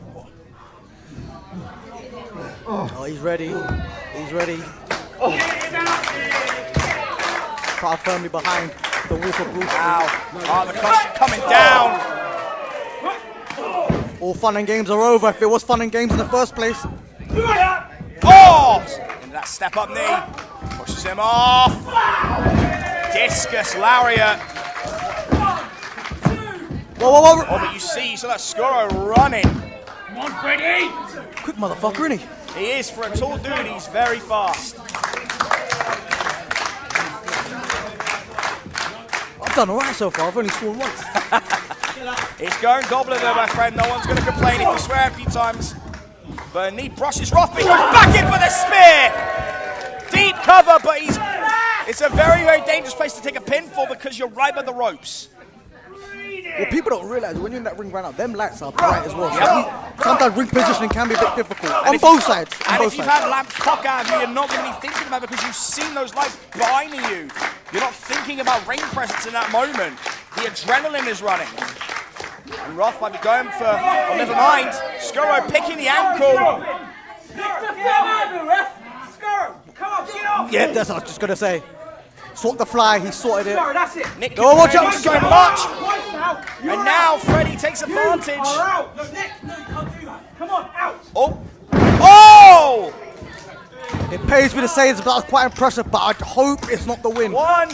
Oh, he's ready. He's ready. Quite firmly behind the Wolf of Bruce. Wow. Oh, the caution coming down. All fun and games are over if it was fun and games in the first place. Oh! Step up knee. Pushes him off. Discus lariat. Whoa. Oh, but you saw that Skurro running. Come on, Freddie! Quick motherfucker, isn't he? He is, for a tall dude, he's very fast. I've done alright so far, I've only sworn once. It's going Goblin though, my friend. No one's going to complain if you swear a few times. But knee brushes Roth, but he goes back in for the spear! Deep cover, but it's a very, very dangerous place to take a pinfall because you're right by the ropes. Well, people don't realise when you're in that ring right now, them lights are bright as well. So sometimes ring positioning can be a bit difficult. On both sides. And if you've had lamps fuck out of you, you're not going to be thinking about it because you've seen those lights behind you. You're not thinking about ring presence in that moment. The adrenaline is running. And Roth might be going for, oh, never mind. Skurro picking the ankle. Skurro, come on, get off! Yeah, that's what I was just going to say. Sort the fly, he sorted it. Skurro, that's it. Nick Oh, watch out. so much. And now Freddie takes advantage. You're out. No, Nick, no, you can't do that. Come on, out. Oh! Oh! It pays me to say it's quite impressive, but I hope it's not the win. One.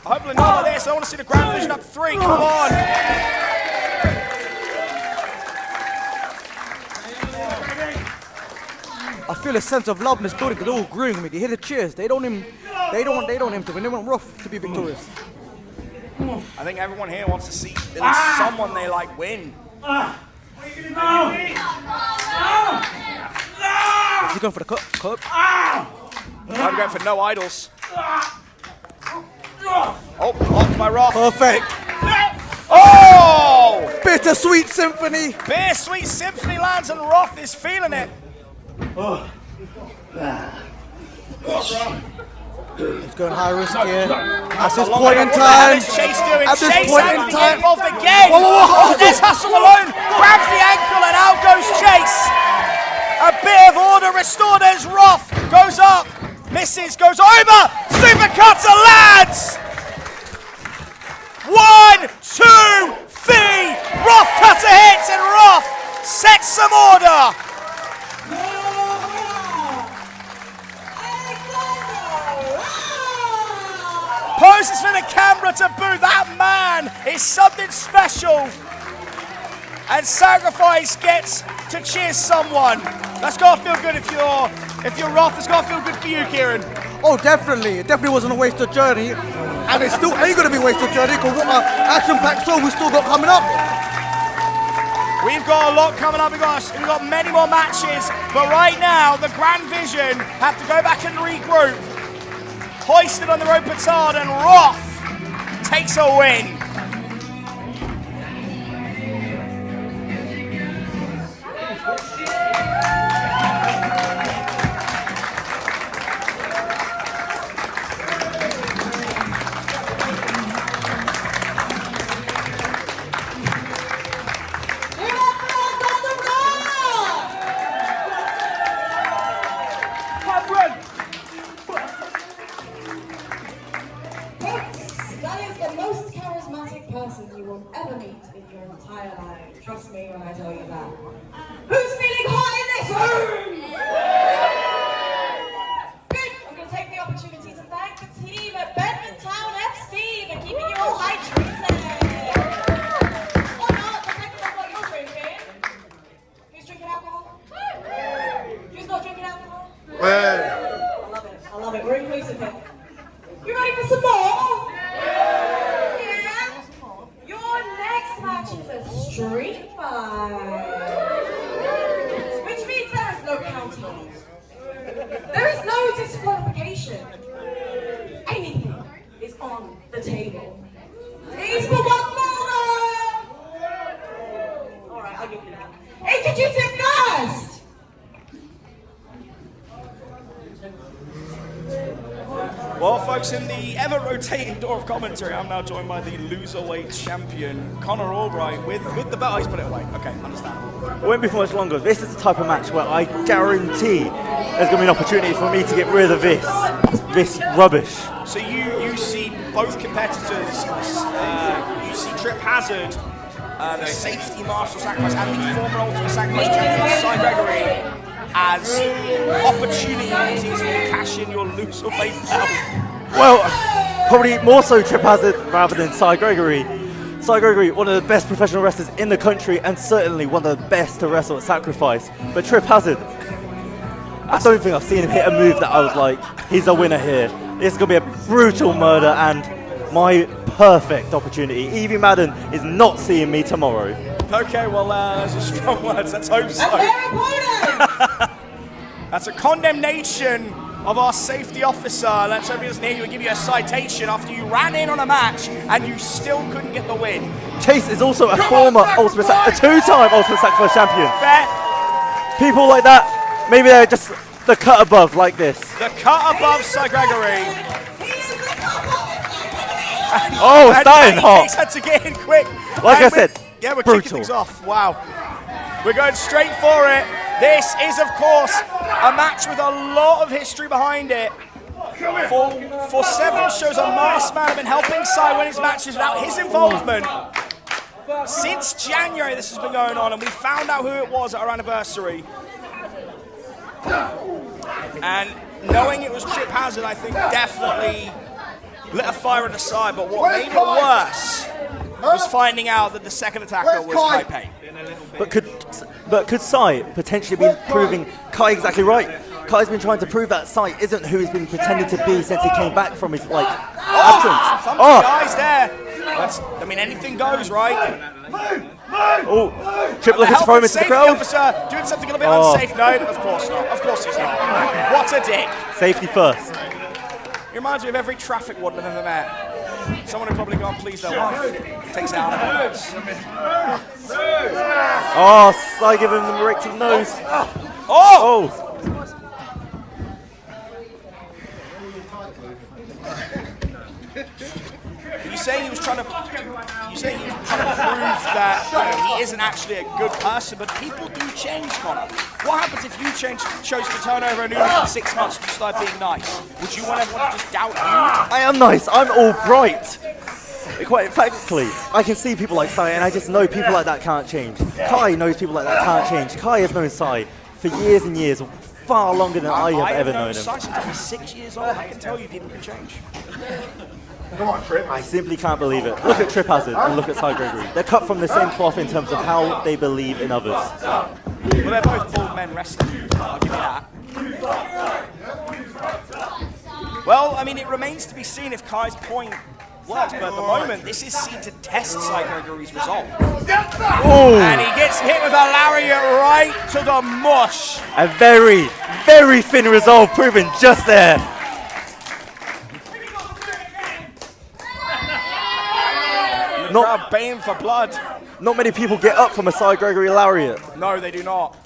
Hopefully not like this. I want to see the Grand Vision up 3. Come on. I feel a sense of love in this building because they're all agreeing with me. They hear the cheers. They don't want him to win. They want Roth to be victorious. I think everyone here wants to see at least someone they like win. Is he going for the cup? I'm going for no idols. Oh, blocked by Roth. Perfect. Oh! Bittersweet symphony. Bittersweet Symphony lands and Roth is feeling it. He's going high risk here. At this What point in the hell time. is Chase doing? At this Chase point having in to get time. involved again. Whoa. There's Hustle alone. Grabs the ankle and out goes Chase. A bit of order restored as Roth goes up. Misses, goes over. Supercutter lands. 1, 2, 3. Roth cutter hits and Roth sets some order. Poses for the camera to boo. That man is something special. And Sacrifice gets to cheer someone. That's got to feel good if you're Roth. It's got to feel good for you, Kieran. Oh, definitely. It definitely wasn't a wasted journey. And it still ain't going to be a wasted journey because what an action-packed show we still got coming up. We've got a lot coming up. We've got many more matches. But right now, the Grand Vision have to go back and regroup. Hoisted on the rope petard and Roth takes a win. Ever meet in your entire life. Trust me when I tell you that. Who's feeling hot in this room? Good. I'm going to take the opportunity to thank the team at Bedford Town FC for keeping you all hydrated. Or not, depending on what you're drinking. Who's drinking alcohol? Who's not drinking alcohol? I love it. I love it. We're inclusive here. You ready for some more? Match is a street fight, which means there is no counting. There is no disqualification. Anything is on the table. Please for one more. All right, I'll give you that. Introduce him first. Well, folks, in the ever-rotating door of commentary, I'm now joined by the loserweight champion, Conor Albright, with the belt. He's put it away. Okay, understandable. It won't be for much longer. This is the type of match where I guarantee there's going to be an opportunity for me to get rid of this rubbish. So you see both competitors, you see Tripp Hazard, the safety marshal sacrifice, and the former Ultimate Sacrifice champion, Gregory, as opportunities to cash in your loose or weight belt? Well, probably more so Tripp Hazard rather than Cy Gregory. Cy Gregory, one of the best professional wrestlers in the country and certainly one of the best to wrestle at Sacrifice. But Tripp Hazard, I don't think I've seen him hit a move that I was like, he's a winner here. It's going to be a brutal murder and my perfect opportunity. Evie Madden is not seeing me tomorrow. Okay, well, those are strong words. Let's hope so. That's a condemnation of our safety officer. Let's hope he doesn't hear you and give you a citation after you ran in on a match and you still couldn't get the win. Chase is also a former a two-time Ultimate Sacrifice champion. Fair. People like that, maybe they're just the cut above like this. The cut above Cy Gregory. Oh, starting hot. Chase had to get in quick. Like I said, yeah, we're brutal. kicking things off. Wow. We're going straight for it. This is, of course, a match with a lot of history behind it. For several shows, a masked man have been helping Cy win his matches without his involvement. Since January, this has been going on, and we found out who it was at our anniversary. And knowing it was Tripp Hazard, I think definitely lit a fire on the side. But what made it worse was finding out that the second attacker was Kai Payne. But could Cy potentially be proving Kai exactly right? Kai's been trying to prove that Cy isn't who he's been pretending to be since he came back from his absence. Some guys there. I mean, anything goes, right? Oh, Tripp looking to throw him into the crowd. Officer doing something a little bit unsafe. No, of course not. Of course he's not. What a dick. Safety first. He reminds me of every traffic warden I've ever met. Someone who probably gone please their wife. Takes it out of her. Oh, Cy giving him the right to the nose. Oh! You saying he was trying to prove that he isn't actually a good person, but people do change, Connor. What happens if you chose to turn over a new leaf in 6 months and start being nice? Would you want everyone to just doubt you? I am nice. I'm all bright. Quite frankly, I can see people like Cy, and I just know people like that can't change. Kai knows people like that can't change. Kai has known Cy for years and years, far longer than I have ever known him. Cy since I was 6 years old. I can tell you people can change. Come on, Tripp. I simply can't believe it. Look at Tripp Hazard and look at Cy Gregory. They're cut from the same cloth in terms of how they believe in others. Well, they're both bald men wrestling. I'll give you that. Well, I mean, it remains to be seen if Kai's point works, but at the moment, this is seen to test Cy Gregory's resolve. Ooh. And he gets hit with a lariat right to the mush. A very, very thin resolve proven just there. Not baying for blood. Not many people get up from a Cy Gregory lariat. No, they do not.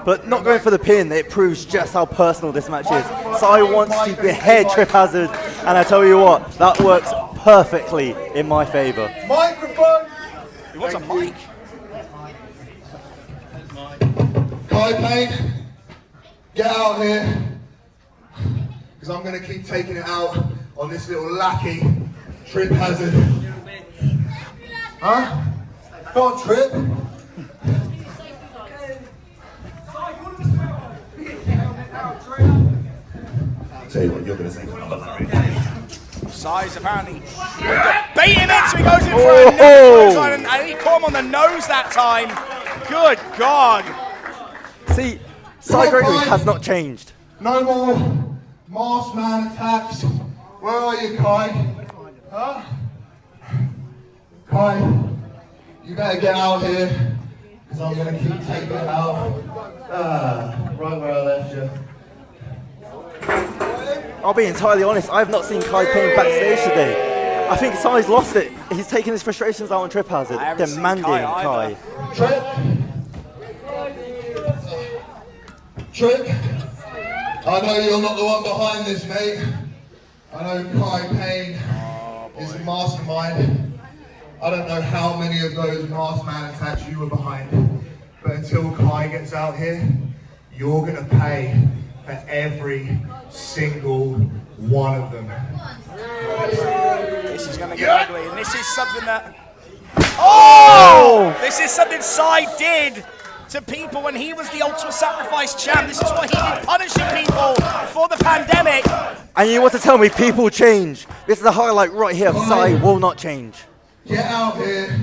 But not going for the pin, it proves just how personal this match is. Cy wants to behead Tripp Hazard, and I tell you what, that works perfectly in my favour. Microphone. He wants a mic. Kai Payne, get out here, because I'm going to keep taking it out on this little lackey, Tripp Hazard. Huh? Go on, Tripp. I'll tell you what, you're going to say another lariat. Cy's apparently going to bait him in, so he goes in for a nose line, and he caught him on the nose that time. Good God. See, Cy Gregory has not changed. No more masked man attacks. Where are you, Kai? Huh? Kai, you better get out here, because I'm going to keep taking it out. Right where I left you. I'll be entirely honest, I have not seen Kai Payne backstage today. I think Cy's lost it. He's taking his frustrations out on Tripp Hazard, demanding Kai. Tripp, I know you're not the one behind this, mate. I know Kai Payne is the mastermind. I don't know how many of those masked man attacks you were behind, but until Kai gets out here, you're gonna pay for every single one of them. This is gonna get ugly, and this is something that... Oh! This is something Cy did to people when he was the Ultimate Sacrifice champ. This is what he did, punishing people for the pandemic. And you want to tell me people change? This is a highlight right here of Sai will not change. Get out here,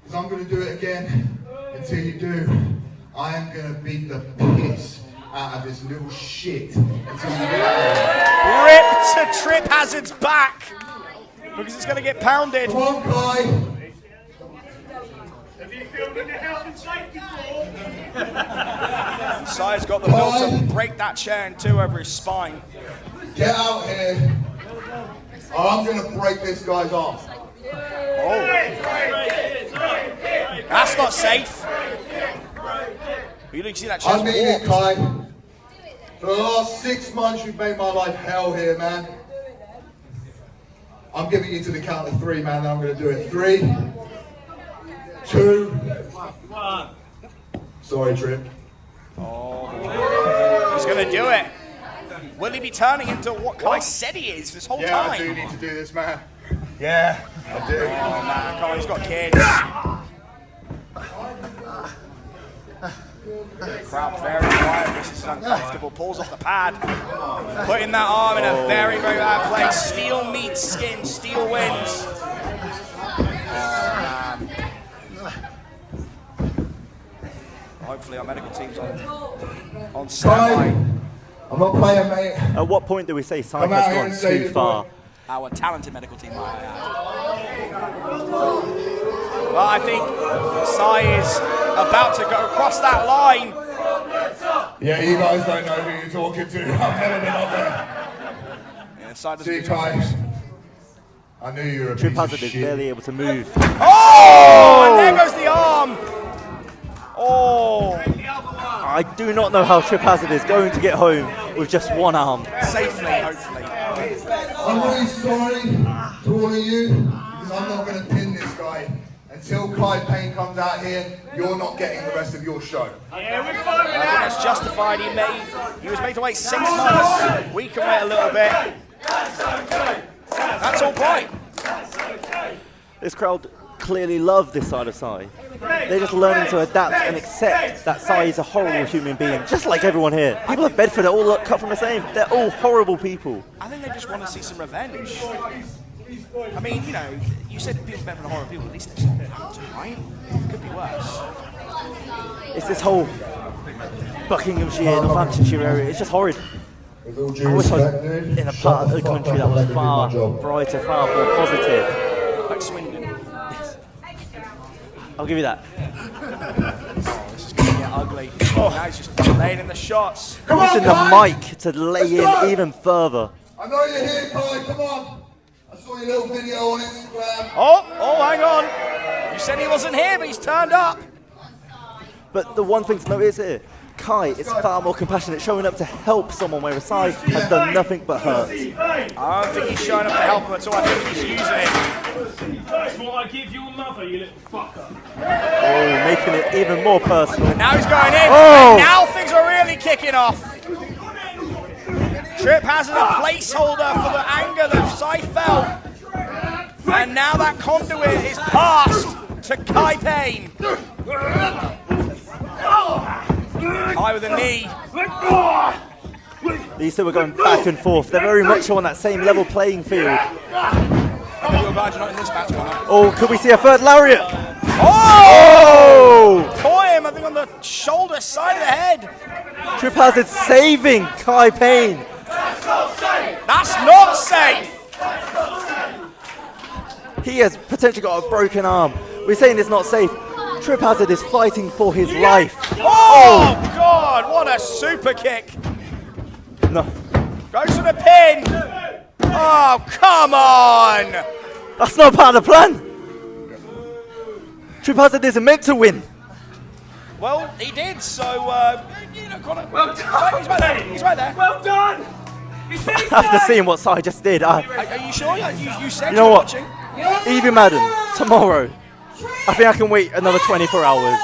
because I'm going to do it again. Until you do, I am going to beat the piss out of this little shit until you get out here. Rip to Tripp Hazard's back because it's going to get pounded. Come on, Kai. Have you filmed in the health and safety floor? Sai's got the build to break that chair in two over his spine. Get out here, or I'm going to break this guy's arm. Oh. That's not safe. You didn't see that I chest mean it, walk. Kai. For the last 6 months, you've made my life hell here, man. I'm giving you to the count of 3, man, then I'm going to do it. 3, 2, 1. Sorry, Tripp. Oh, he's going to do it. Will he be turning into what Kai said he is this whole Yeah, time? I do need to do this, man. Yeah, I do. Oh, man, come on, he's got kids. Crowd very quiet. This is uncomfortable. Pulls off the pad. Putting that arm in a very, very bad place. Steel meets skin. Steel wins. Hopefully our medical team's on standby. I'm not playing, mate. At what point do we say Sai Come out has here gone and say too it, far? Our talented medical team, might I add. Well, I think Sai is about to go across that line. Yeah, you guys don't know who you're talking to. I've never been up there. Yeah, Sai doesn't See, do Kai, touches. I knew you were a Tripp piece of Hazard is shit. barely able to move. Oh! And there goes the arm. Oh! I do not know how Tripp Hazard is going to get home with just one arm. Safely, hopefully. I'm really sorry to all of you, because I'm not going to pin this guy. Until Kai Payne comes out here, you're not getting the rest of your show. Yeah, we're fine with I think that. that's justified. He was made to wait 6 months. We can wait a little bit. That's all right. This crowd clearly love this side of Sai. They're just learning to adapt and accept that Sai is a horrible human being, just like everyone here. People of Bedford are all cut from the same. They're all horrible people. I think they just want to see some revenge. I mean, you know, you said people better than horrible people. At least it's not that, right? It could be worse. It's this whole Buckinghamshire, Northamptonshire area. It's just horrid. With all I due wish I was respect, dude, in a shut part of the fuck country up that and was let me do my far job. brighter, far more positive. Like Swindon. I'll give you that. Oh, this is going to get ugly. Oh, now he's just laying in the shots. Come on, Using the Kai! mic to lay in even further. I know you're here, Kai, come on. I saw your little video on Instagram. Oh, hang on. You said he wasn't here, but he's turned up. But the one thing to note is here, Kai is far more compassionate, showing up to help someone where Sai has done nothing but hurt. I don't think he's showing up to help him at all. I think he's using it. That's what I give your mother, you little fucker. Oh, making it even more personal. Now he's going in. Oh! And now things are really kicking off. Tripp Hazard a placeholder for the anger that Sai felt. And now that conduit is passed to Kai Payne. Kai with a knee. These two are going back and forth. They're very much on that same level playing field. I think you're glad you're not in this match, Connor. Oh, could we see a third lariat? Oh! Oh! Caught him, I think, on the shoulder, side of the head. Tripp Hazard saving Kai Payne. That's not safe. He has potentially got a broken arm. We're saying it's not safe. Tripp Hazard is fighting for his life. Oh, God, what a super kick. No, Goes to the pin. Oh, come on. that's not part of the plan. Tripp Hazard isn't meant to win. Well, he did, so, you know, Connor. Well done. He's right there. He's right there. Well done. You see, After seeing what Sai just did, Are you sure? You said You know you're what? watching. Evie Madden, tomorrow. I think I can wait another 24 hours.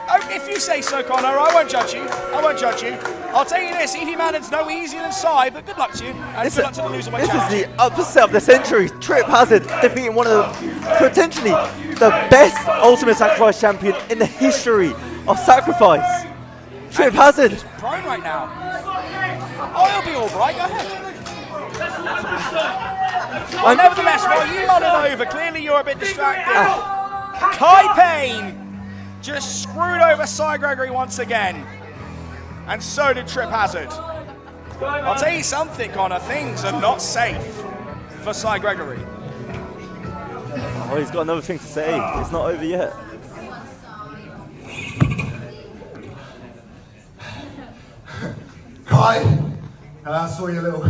Oh, if you say so, Connor, I won't judge you. I won't judge you. I'll tell you this, Evie Madden's no easier than Sai, but good luck to you. And good luck to the loser by This is challenge. the upset of the century. Tripp Hazard defeating one of the, potentially the best Ultimate Sacrifice champion in the history of Sacrifice. Tripp Hazard. Prone right now. Oh, he'll be all right. Go ahead. Well, nevertheless, while you mull it over, clearly you're a bit distracted. Kai Payne just screwed over Cy Gregory once again. And so did Tripp Hazard. I'll tell you something, Connor. Things are not safe for Cy Gregory. Oh, he's got another thing to say. It's not over yet. Kai, I saw your little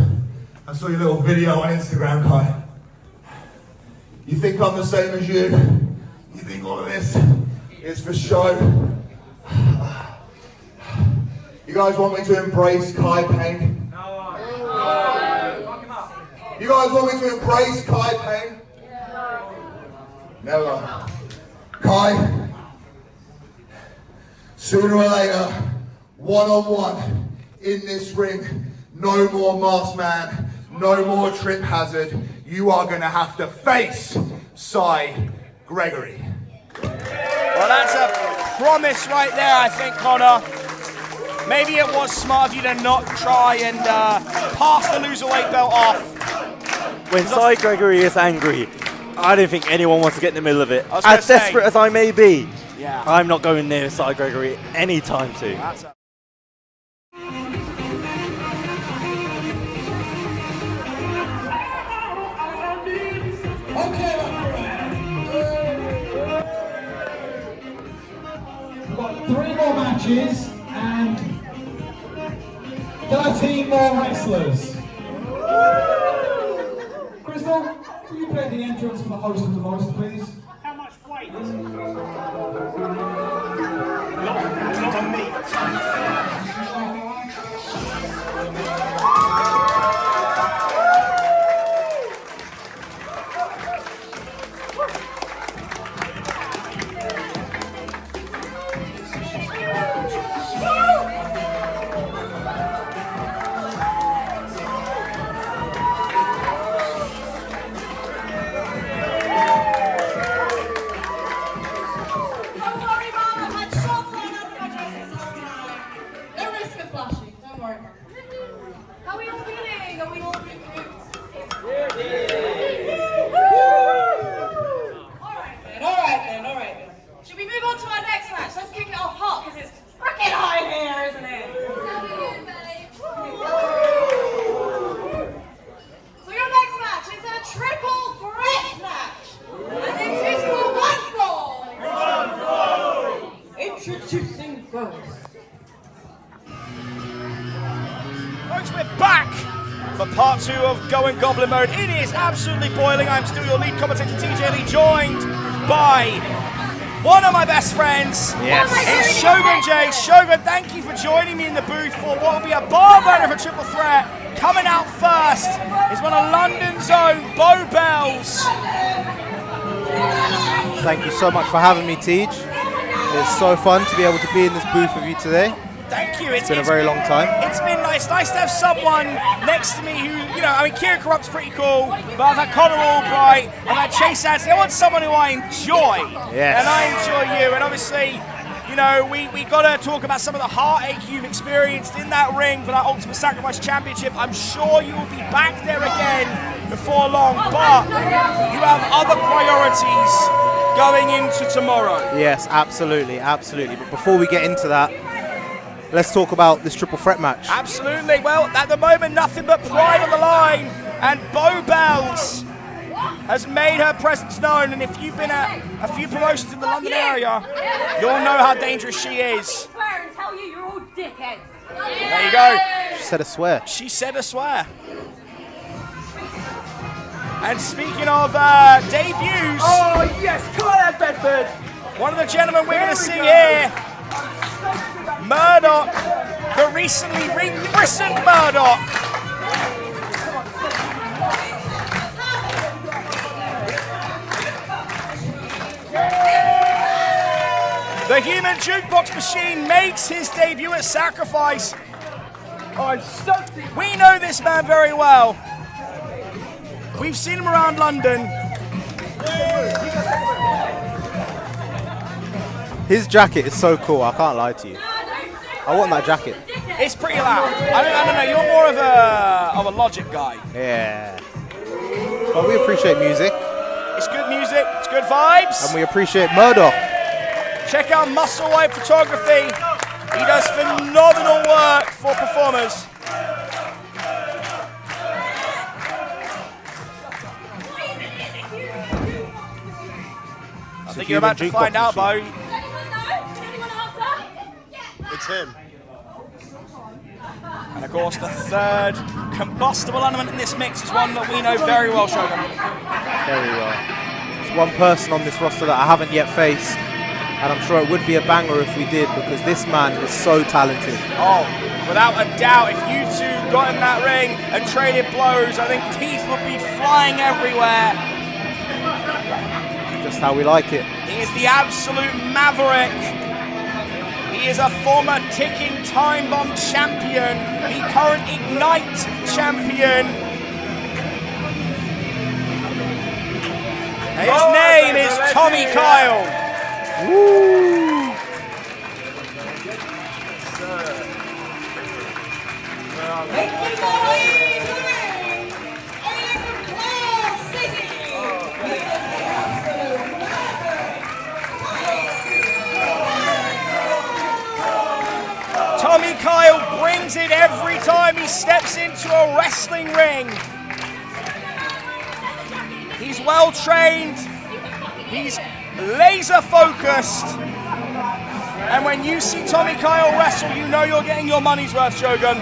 video on Instagram, Kai. You think I'm the same as you? You think all of this is for show? You guys want me to embrace Kai Payne? No. You guys want me to embrace Kai Payne? Never. Kai, sooner or later, one-on-one in this ring, no more Masked Man, no more Tripp Hazard. You are going to have to face Cy Gregory. Well, that's a promise right there, I think, Connor. Maybe it was smart of you to not try and pass the loserweight belt off. When Cy Gregory is angry, I don't think anyone wants to get in the middle of it. As desperate as I may be, yeah. I'm not going near Cy Gregory anytime soon. We've got 3 more matches and 13 more wrestlers. Crystal, will you play the entrance for the host of the most, please? How much weight? Lot of meat. Folks, we're back for part 2 of Going Goblin Mode. It is absolutely boiling. I'm still your lead commentator, TJ Lee, joined by one of my best friends. Yes. It's Shogun J. Shogun, thank you for joining me in the booth for what will be a barn-burner for Triple Threat. Coming out first is one of London's own Beau Bells. Thank you so much for having me, Tej. It's so fun to be able to be in this booth with you today. Thank you. It's been a very long time. It's been nice to have someone next to me who, you know, I mean, Kieran Corrupt's pretty cool, but I've had Connor Albright, I've had Chase Anstey. I want someone who I enjoy. Yes. And I enjoy you. And obviously, you know, we got to talk about some of the heartache you've experienced in that ring for that Ultimate Sacrifice Championship. I'm sure you will be back there again before long, but you have other priorities going into tomorrow. Yes, absolutely, absolutely. But before we get into that, let's talk about this triple threat match. Absolutely. Well, at the moment, nothing but pride on the line, and Beau Bells has made her presence known. And if you've been at a few promotions in the London area, you'll know how dangerous she is. I swear and tell you, you're all dickheads. There you go. She said a swear. She said a swear. And speaking of debuts, Oh yes, come on out, Bedford. one of the gentlemen we're going to see here, Murdoch, the recently rechristened Murdoch. The human jukebox machine makes his debut at Sacrifice. I'm stoked. We know this man very well. We've seen him around London. His jacket is so cool. I can't lie to you. I want that jacket. It's pretty loud. I don't know. You're more of a Logic guy. Yeah. But we appreciate music. It's good music. It's good vibes. And we appreciate Murdoch. Check out Muscle White Photography. He does phenomenal work for performers. I think you're about to find out, Beau. It's him. And of course, the third combustible element in this mix is one that we know very well, Shogun. Very well. There's one person on this roster that I haven't yet faced, and I'm sure it would be a banger if we did, because this man is so talented. Oh, without a doubt, if you two got in that ring and traded blows, I think teeth would be flying everywhere. Just how we like it. He is the absolute maverick. He is a former ticking time bomb champion, the current Ignite champion. And his name is Tommy Kyle. Woo! Tommy Kyle brings it every time he steps into a wrestling ring. He's well trained, he's laser focused, and when you see Tommy Kyle wrestle, you know you're getting your money's worth, Shogun.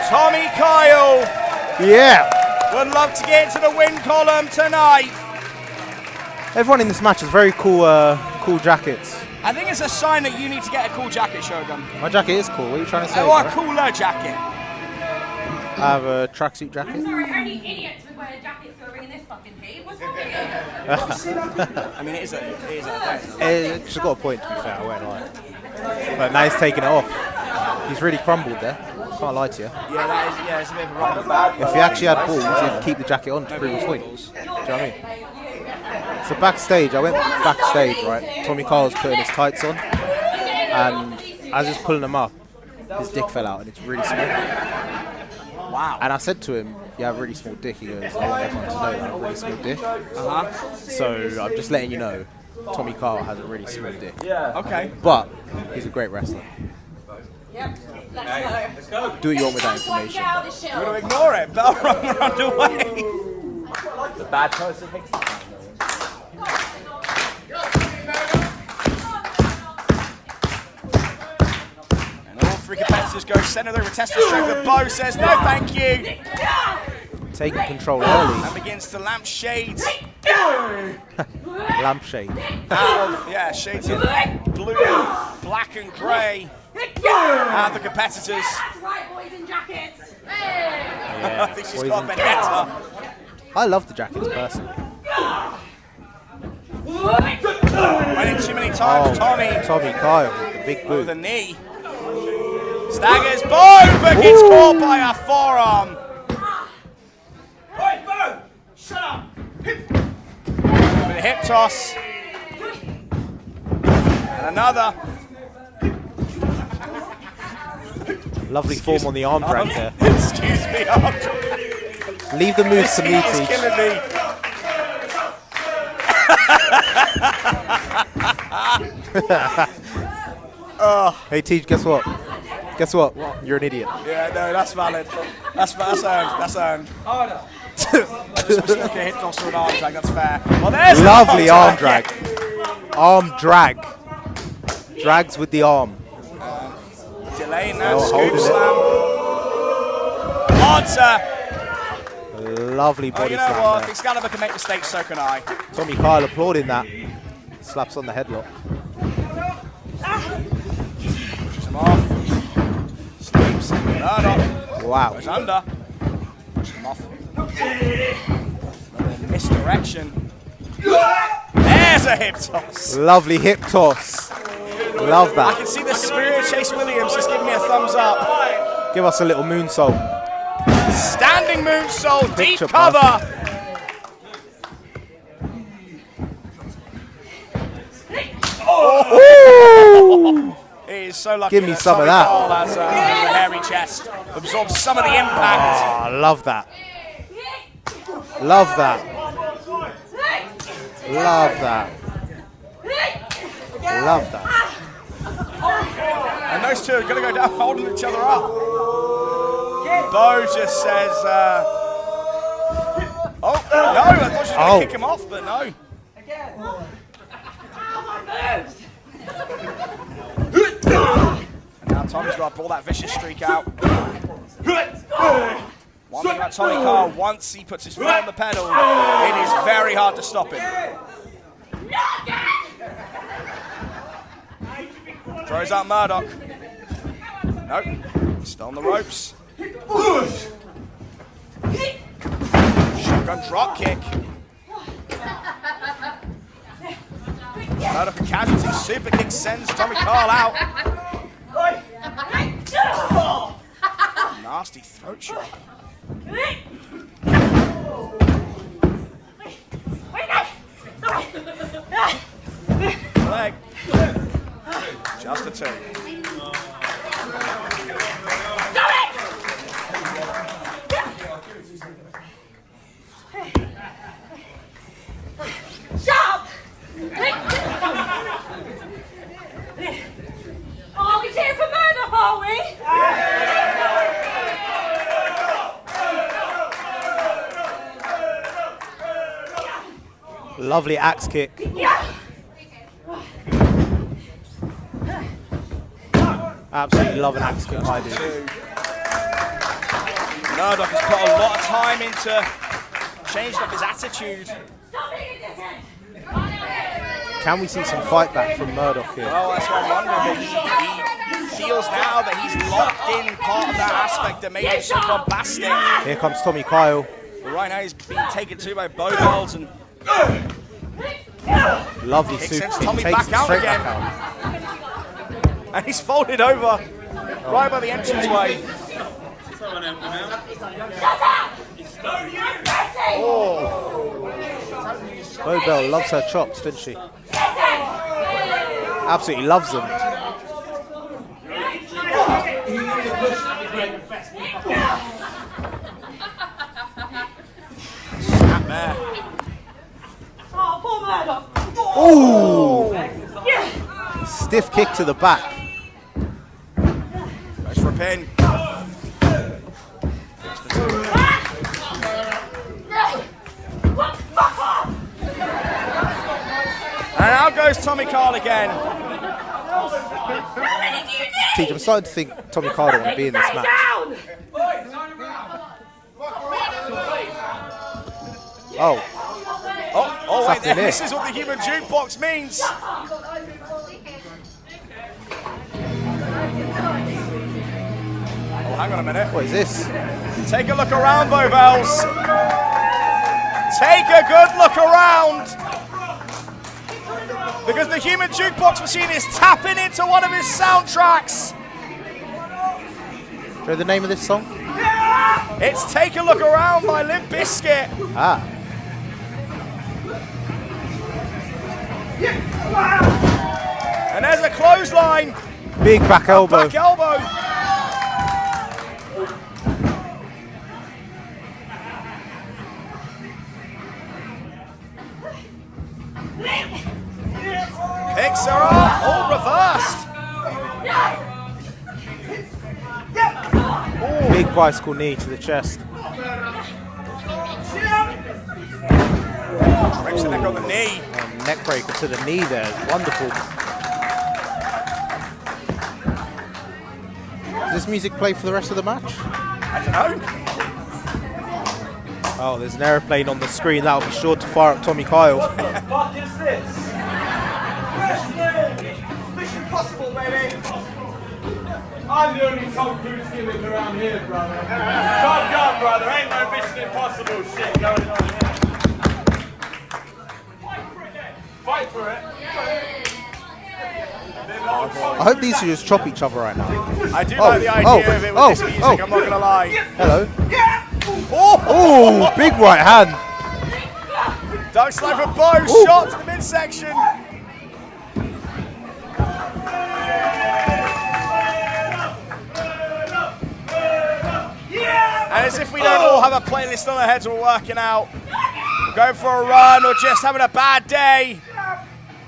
Tommy Kyle, yeah, would love to get into the win column tonight. Everyone in this match has very cool, cool jackets. I think it's a sign that you need to get a cool jacket, Shogun. My jacket is cool. What are you trying to say? Or a bro? cooler jacket. I have a tracksuit jacket. Sorry, only idiots would wear jackets for a ring in this fucking heat. What's wrong with you? I mean, it is a It's got a point, to be fair. I won't lie. But now he's taking it off. He's really crumbled there. Can't lie to you. Yeah, it's a bit of a rock. If he actually had balls, he'd keep the jacket on to prove a point. Do you know what I mean? So backstage, I went backstage, right? Tommy Kyle's putting his tights on, and as he's pulling them up, his dick fell out, and it's really small. Wow. And I said to him, "You have a really small dick." He goes, "I want everyone to know that I have a really small dick." So I'm just letting you know, Tommy Kyle has a really small dick. Yeah. Okay. But he's a great wrestler. Yep. Let's go. Do what you want with that information. We're going to ignore it. Bell run underway. The bad person hates the time. And all three competitors go center over test the strength, but Beau says no thank you. Taking control early. And begins to lampshade. Lampshade. Yeah, shades of blue, black and grey. And the competitors. That's right, boys in jackets. Yeah, I think she's got a vendetta. I love the jackets personally. Went in too many times, Tommy. Tommy Kyle with the big Over boot. the knee. Staggers Beau, but gets caught by a forearm. Hey, Beau! Shut up! With a hip toss. And another. Lovely form on the arm drag there. Excuse me, arm drag. Leave the moves to me, This is Teach. killing me. Hey, Teach, guess what? Guess what? You're an idiot. Yeah, no, that's valid. That's earned. That's earned. Oh, no. I just mistook a hip toss for an arm drag. That's fair. Well, there's an Lovely arm drag. Arm drag. Drags with the arm. Delaying that Oh, scoop holding slam. Answer. Lovely Oh, body you know slam what? there. If Excalibur can make mistakes, so can I. Tommy Kyle applauding that. Slaps on the headlock. Pushes him off. Sleeps. Murdoch. Wow. Goes under. Pushes him off. Misdirection. There's a hip toss. Lovely hip toss. Love I that. can see the spirit of Chase Williams just giving me a thumbs up. Give us a little moonsault. Standing moonsault, deep Picture cover. He is so lucky. Give me some of Tommy that. Cole has a hairy chest. Absorbs some of the impact. Oh, I love that. Love that. Love that. Love that. And those two are going to go down holding each other up. Beau just says, oh, no, I thought she was going to kick him off, but no. And now Tommy's got to pull that vicious streak out. One thing about Tommy Carl, once he puts his foot on the pedal, it is very hard to stop him. Throws out Murdoch. Nope, still on the ropes. Shotgun drop kick. Murdoch a casualty, super kick sends Tommy Carl out. Nasty throat shot. Leg. Just the two. Shut up! Are we cheering for Murdoch, are we? Lovely axe kick. Absolutely love an axe kick, I do. Murdoch has put a lot of time into changing up his attitude. Can we see some fight back from Murdoch here? Well, that's what I'm wondering, but he feels now that he's locked in part of that aspect that made him so bombastic. Here comes Tommy Kyle. But right now he's being taken to by Beau bells and Lovely kick super sends kick, Tommy takes back him out straight again. back out. And he's folded over right by the entranceway. Oh. Beau Bell loves her chops, doesn't she? Absolutely loves them. Snap there. Oh, poor Murdoch. Ooh! Stiff kick to the back. Goes for a pin. And out goes Tommy Carl again. Teach, I'm starting to think Tommy Carl don't want to be in this match. Oh. Oh, wait, happening this here? is what the human jukebox means. Oh, hang on a minute. What is this? Take a look around, Beau Bells. Take a good look around. Because the human jukebox machine is tapping into one of his soundtracks. Do you know the name of this song? It's Take a Look Around by Limp Bizkit. Ah. And there's a clothesline. Big back elbow. Back elbow. Picks her up, all reversed. Big bicycle knee to the chest. Breaks the neck on the knee. And neck breaker to the knee there. Wonderful. Does this music play for the rest of the match? I don't know. Oh, there's an aeroplane on the screen. That'll be sure to fire up Tommy Kyle. What the fuck is this? Mission Impossible, baby! I'm the only Tom Cruise gimmick around here, brother. Top gun, brother. Ain't no Mission Impossible shit going on here. Fight for it then. Fight for it? I hope these two just chop each other right now. I do like the idea of it with this music, I'm not going to lie. Hello. Oh, big right hand. Dark slide from Beau, shot to the midsection. And as if we don't all have a playlist on our heads we're working out, going for a run or just having a bad day,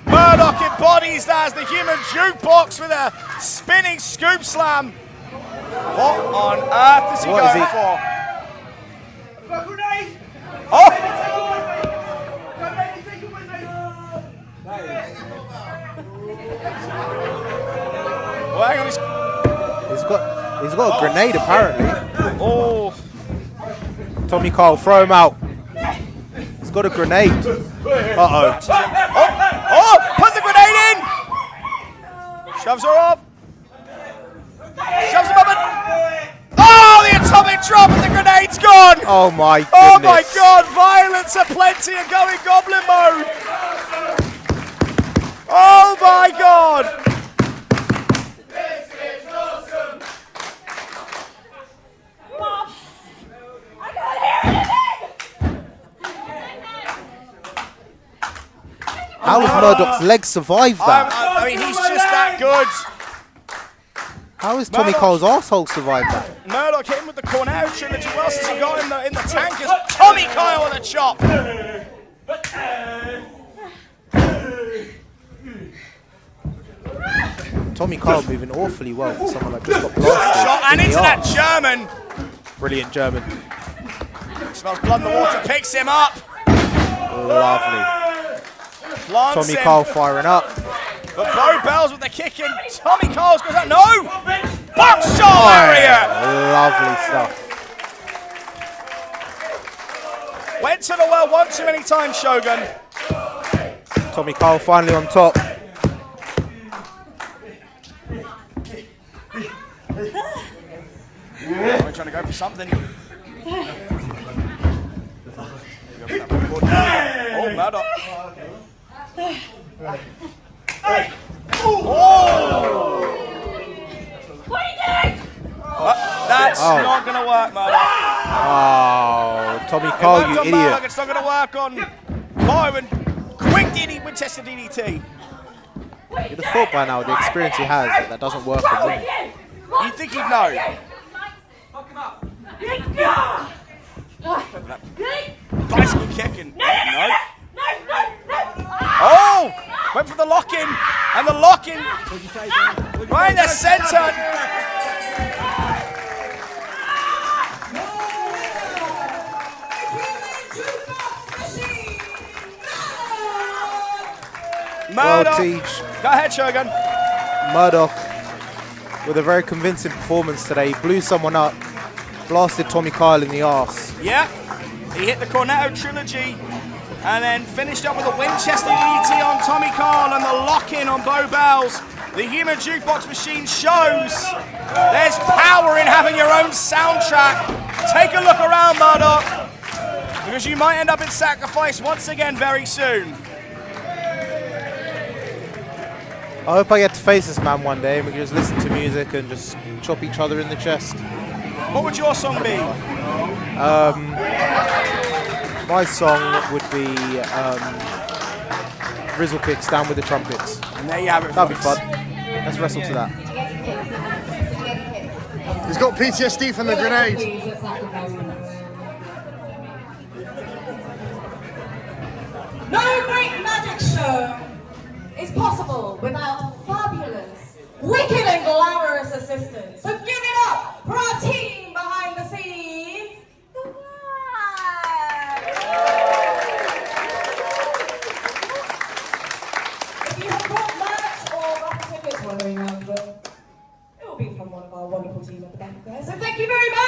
Murdoch embodies that as the human jukebox with a spinning scoop slam. What on earth is he going for? Oh! Well, hang on, he's got a grenade apparently. Oh! Tommy Kyle, throw him out. He's got a grenade. Uh-oh. Oh! Put the grenade in! Shoves her off. Shoves him up and... Oh! The atomic drop and the grenade's gone! Oh my goodness. Oh my god! Violence aplenty and going Goblin mode! Oh my god! How has Murdoch's legs survived that? I mean, he's just that good. How has Tommy Kyle's arsehole survived that? Murdoch hit him with the Cornetto trilogy. Who else has he got in the tank? Is Tommy Kyle with a chop. Tommy Kyle moving awfully well for someone that just got blasted. Shot and into that German. Brilliant German. Smells blood in the water. Picks him up. Lovely. Plants Tommy him. Kyle firing up. But Beau bells with the kick in. Tommy Kyle's goes out. No! Buckshot area! Lovely stuff. Went to the well one too many times, Shogun. Tommy Kyle finally on top. We're trying to go for something. Oh, Murdoch. Oh! What are you doing? That's not going to work, Murdoch. Oh, Tommy Kyle, you idiot. Murdoch, it's not going to work on Beau and quick Winchester DDT. You'd have thought by now, with the experience he has, that doesn't work on him. You think he'd know? Fuck him up. Bicycle kicking. No. Oh! Went for the lock-in. And the lock-in. Right in the centre. Murdoch. Well, Go ahead, Shogun. Murdoch with a very convincing performance today. He blew someone up, blasted Tommy Kyle in the arse. Yeah, he hit the Cornetto trilogy and then finished up with a Winchester DDT on Tommy Kyle and the lock-in on Beau Bells. The human jukebox machine shows there's power in having your own soundtrack. Take a look around, Murdoch, because you might end up in sacrifice once again very soon. I hope I get to face this man one day and we can just listen to music and just chop each other in the chest. What would your song be? My song would be Rizzle Kicks, Down with the Trumpets. And there you have it. That'd be fun. Let's wrestle to that. He's got PTSD from the grenade. No great magic show is possible without fabulous, wicked and glamorous assistance. So give it up for our team behind the scenes, the Wag. If you have bought merch or got tickets wondering around, but it will be from one of our wonderful team at the back there. So thank you very much.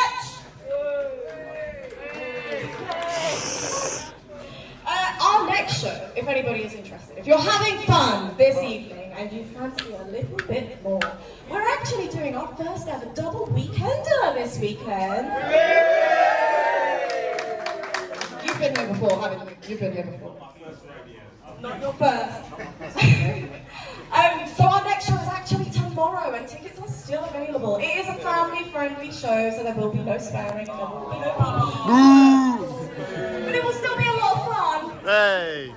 Our next show, if anybody is interested, if you're having fun this evening and you fancy a little bit more, we're actually doing our first ever double weekender this weekend. You've been here before, haven't you? You've been here before. Not your first. So our next show is actually available. It is a family-friendly show, so there will be no swearing and there will be no pee-pee. But it will still be a lot of fun. Hey!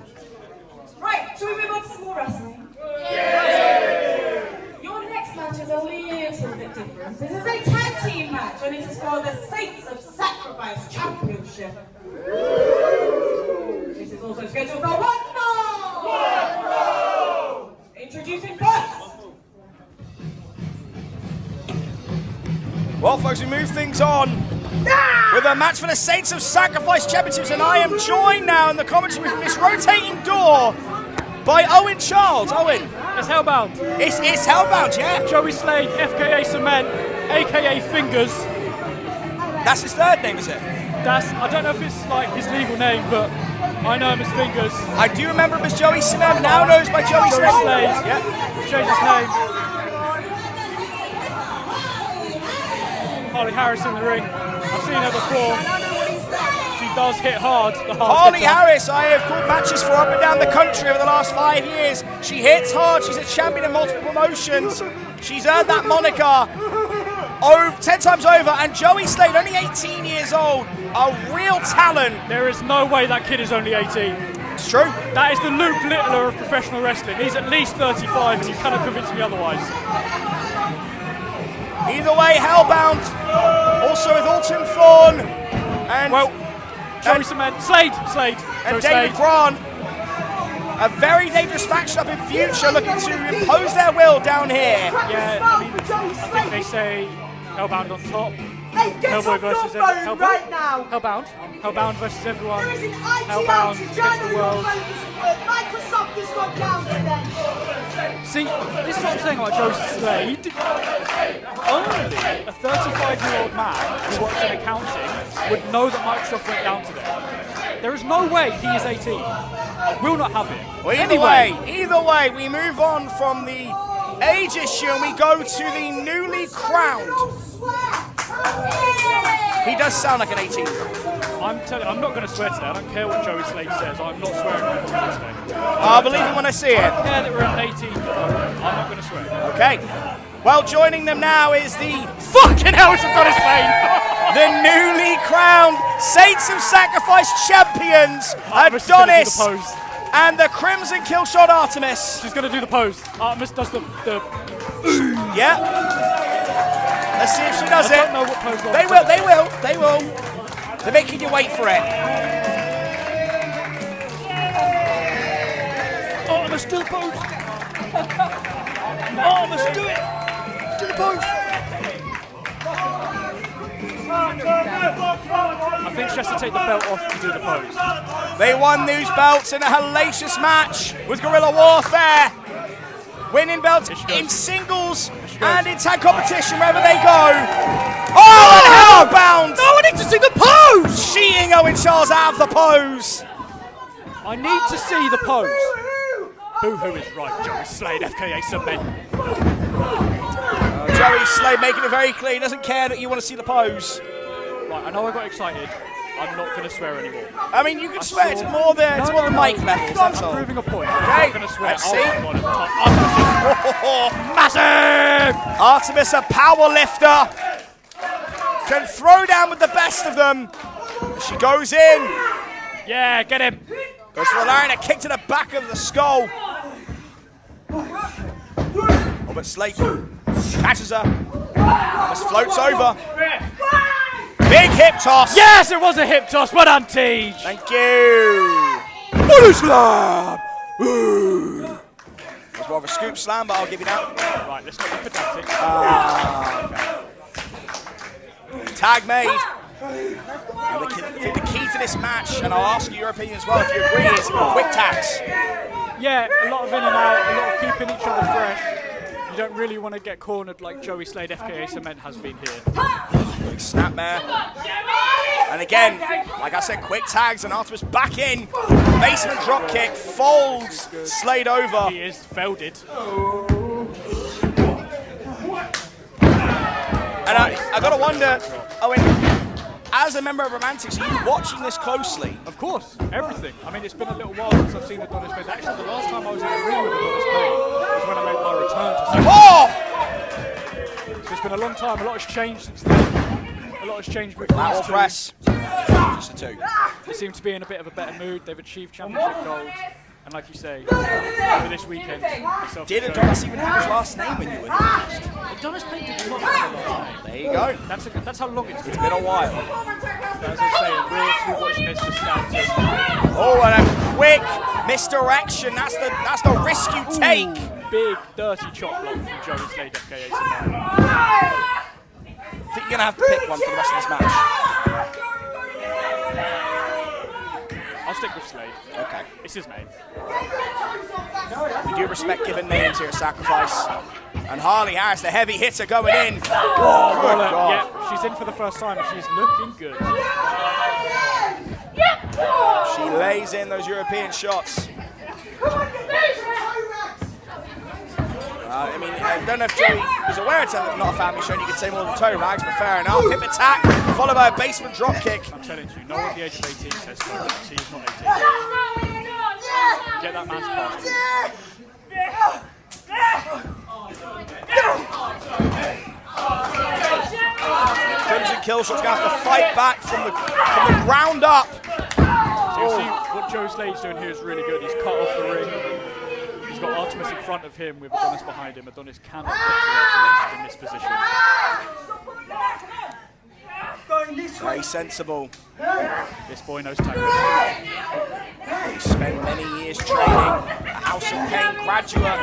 Right, shall we move on to some more wrestling? Yeah. Your next match is a little bit different. This is a tag team match, and it is for the Saints of Sacrifice Championship. This is also scheduled for one fall! Introducing first. Well, folks, we move things on with a match for the Saints of Sacrifice Championships, and I am joined now in the commentary from this rotating door by Owen Charles. Owen. It's Hellbound. It's Hellbound, yeah. Joey Slade, FKA Cement, aka Fingers. That's his third name, is it? I don't know if it's like his legal name, but I know him as Fingers. I do remember him as Joey Cement, now known by Joey Slade. Yeah, changed his name. Harley Harris in the ring. I've seen her before. She does hit hard. Harley Harris, I have called matches for up and down the country over the last 5 years. She hits hard. She's a champion in multiple promotions. She's earned that moniker 10 times over. And Joey Slade, only 18 years old, a real talent. There is no way that kid is only 18. It's true. That is the Luke Littler of professional wrestling. He's at least 35, and you cannot convince me otherwise. Either way, Hellbound, also with Alton Thorne, and Joey Cement, Slade, and David Grant. A very dangerous faction up in future, looking to impose their will down here. Yeah, I think they say Hellbound on top. Hey, get Hellboy off versus your phone Hellbound. right now! Hellbound versus everyone. There is an IT Hellbound outage. against I the know your world. phone doesn't work. Microsoft has gone down today. See, this is what I'm saying about Joe Slade. Only a 35-year-old man who works in accounting would know that Microsoft went down today. There is no way he is 18. I will not have it. Well, either way, we move on from the age issue and we go to the newly crowned. He does sound like an 18-year-old. I'm telling you, I'm not going to swear today. I don't care what Joey Slade says. I'm not swearing on today. I'll believe it when I see it. I don't care that we're at 18. I'm not going to swear. Okay. Well, joining them now is the fucking hell, it's got his name. The newly crowned Saints of Sacrifice champions, Adonis and the Crimson Killshot Artemis. She's going to do the pose. Artemis does the yeah. Let's see if she does I don't know what pose They will. They're making you wait for it. Artemis, do the pose. Artemis, do it. Do the pose. I think she has to take the belt off to do the pose. They won these belts in a hellacious match with Guerrilla Warfare. Winning belts in singles and in tag competition wherever they go. Oh, and Hellbound! No, I need to see the pose! Cheating Owen Charles out of the pose. I need to see the pose. Boo-hoo is right, Joey Slade, FKA Cement. Joey Slade making it very clear he doesn't care that you want to see the pose. Right, I know I got excited. I'm not going to swear anymore. I mean, you can swear. It's more the mic levels, that's all. I'm proving a point. Okay, I'm not going to swear. let's see. Oh my God, Artemis is massive! Artemis, a power lifter. Can throw down with the best of them. She goes in. Yeah, get him. Goes for the Larian, a kick to the back of the skull. Oh, but Slade catches her. Just floats over. Big hip toss. Yes, it was a hip toss. Well done, Tej. Thank you. Body slam. It was more of a scoop slam, but I'll give you that. Right, let's not be pedantic. Okay. Tag made. And I think the key to this match, and I'll ask you your opinion as well if you agree, is quick tags. Yeah, a lot of in and out, a lot of keeping each other fresh. You don't really want to get cornered like Joey Slade, FKA Cement, has been here. Big snapmare. And again, like I said, quick tags and Artemis back in. Basement drop kick, folds Slade over. He is felded. And I gotta wonder, Owen, as a member of Romantics, are you watching this closely? Of course, everything. I mean, it's been a little while since I've seen Adonis Payne. Actually, the last time I was in the ring with Adonis Payne was when I made my return to It's been a long time. A lot has changed since then. A lot has changed with Lateral these two. press. Just a 2. They seem to be in a bit of a better mood. They've achieved championship gold. And like you say, over this weekend, Did Adonis even have his last name when you were here? Adonis played did not have a last name. There you go. That's how long it's been. It's been a while. As I say, we're actually watching this for scouting. Oh, and a quick misdirection. That's the risk you take. Big dirty chop block from Joey Slade, FKA. I think you're gonna have to pick one for the rest of this match. I'll stick with Slade. Okay. It's his name. We do respect giving names here at Sacrifice. And Harley Harris, the heavy hitter, going in. Oh, good God. Yeah, she's in for the first time and she's looking good. She lays in those European shots. I mean, I don't know if Joey is aware it's not a family show and you could say more than toe rags, but fair enough. Hip attack, followed by a basement drop kick. I'm telling you, no one at the age of 18 says toe rags. He is not 18. Get that man's passport. Crimson Kill Shot's going to have to fight back from the ground up. So you see what Joe Slade's doing here is really good. He's cut off the ring. He's got Artemis in front of him with Adonis behind him. Adonis cannot get to Artemis in this position. Very sensible. This boy knows tag wrestling. He spent many years training. A House of Pain graduate.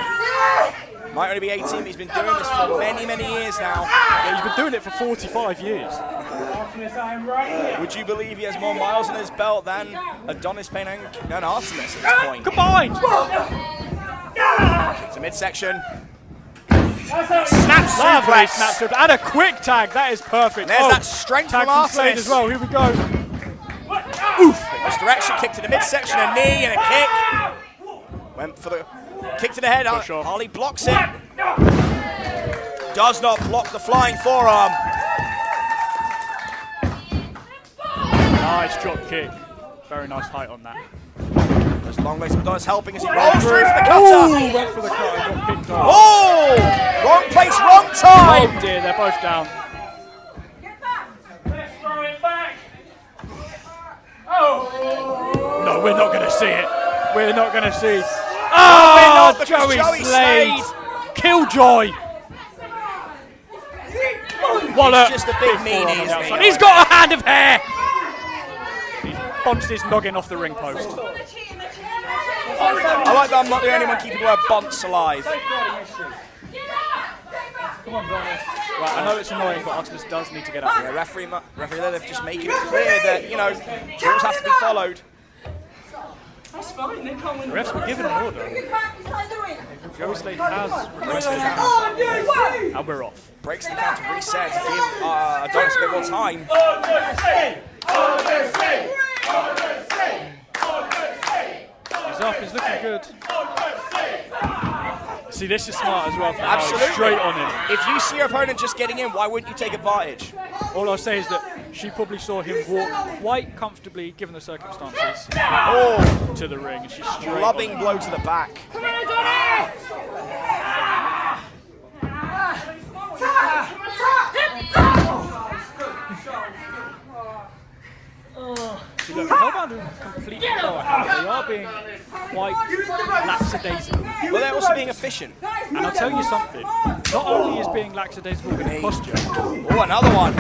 Might only be 18, but he's been doing this for many, many years now. Yeah, he's been doing it for 45 years. Would you believe he has more miles on his belt than Adonis Payne and Artemis at this point? Combined! It's a midsection. Snap Lovely suplex. snap suplex. And a quick tag. That is perfect. There's that strength tag from from Slade Artemis. as well. Here we go. Oof. Misdirection, kick to the midsection, a knee and a kick. Went for the kick to the head. Harley blocks it. Does not block the flying forearm. Nice drop kick. Very nice height on that. There's long legs of Adonis helping as he rolls through for the cutter. Ooh, went for the cutter, got picked off. Oh! Wrong place, wrong time. Oh dear, they're both down. No, we're not going to see it. We're not going to see. Oh, Joey Slade. Killjoy. Wallop. He's just a big meanie, isn't he? He's got a hand of hair. He's bunched his noggin off the ring post. I like that I'm not the only one keeping the word bunts alive. Right, I know it's annoying, but Artemis does need to get up. Yeah, referee Lilith just making it clear that, you know, rules have to be followed. That's fine, they come in. The refs were given an order. Joey Slade has requested his out. And we're off. Breaks the count to reset to give Adonis a bit more time. He's up, he's looking good. See, this is smart as well. Absolutely. Straight on him. If you see your opponent just getting in, why wouldn't you take advantage? All I'll say is that she probably saw him walk quite comfortably, given the circumstances, to the ring, and she's straight. Clubbing blow to the back. Come on, Adonis! See, look, Hellbound are completely proactive. They are being quite lackadaisical. Well, they're also being efficient. And I'll tell you something. Not only is being lackadaisical in posture. Oh, another one.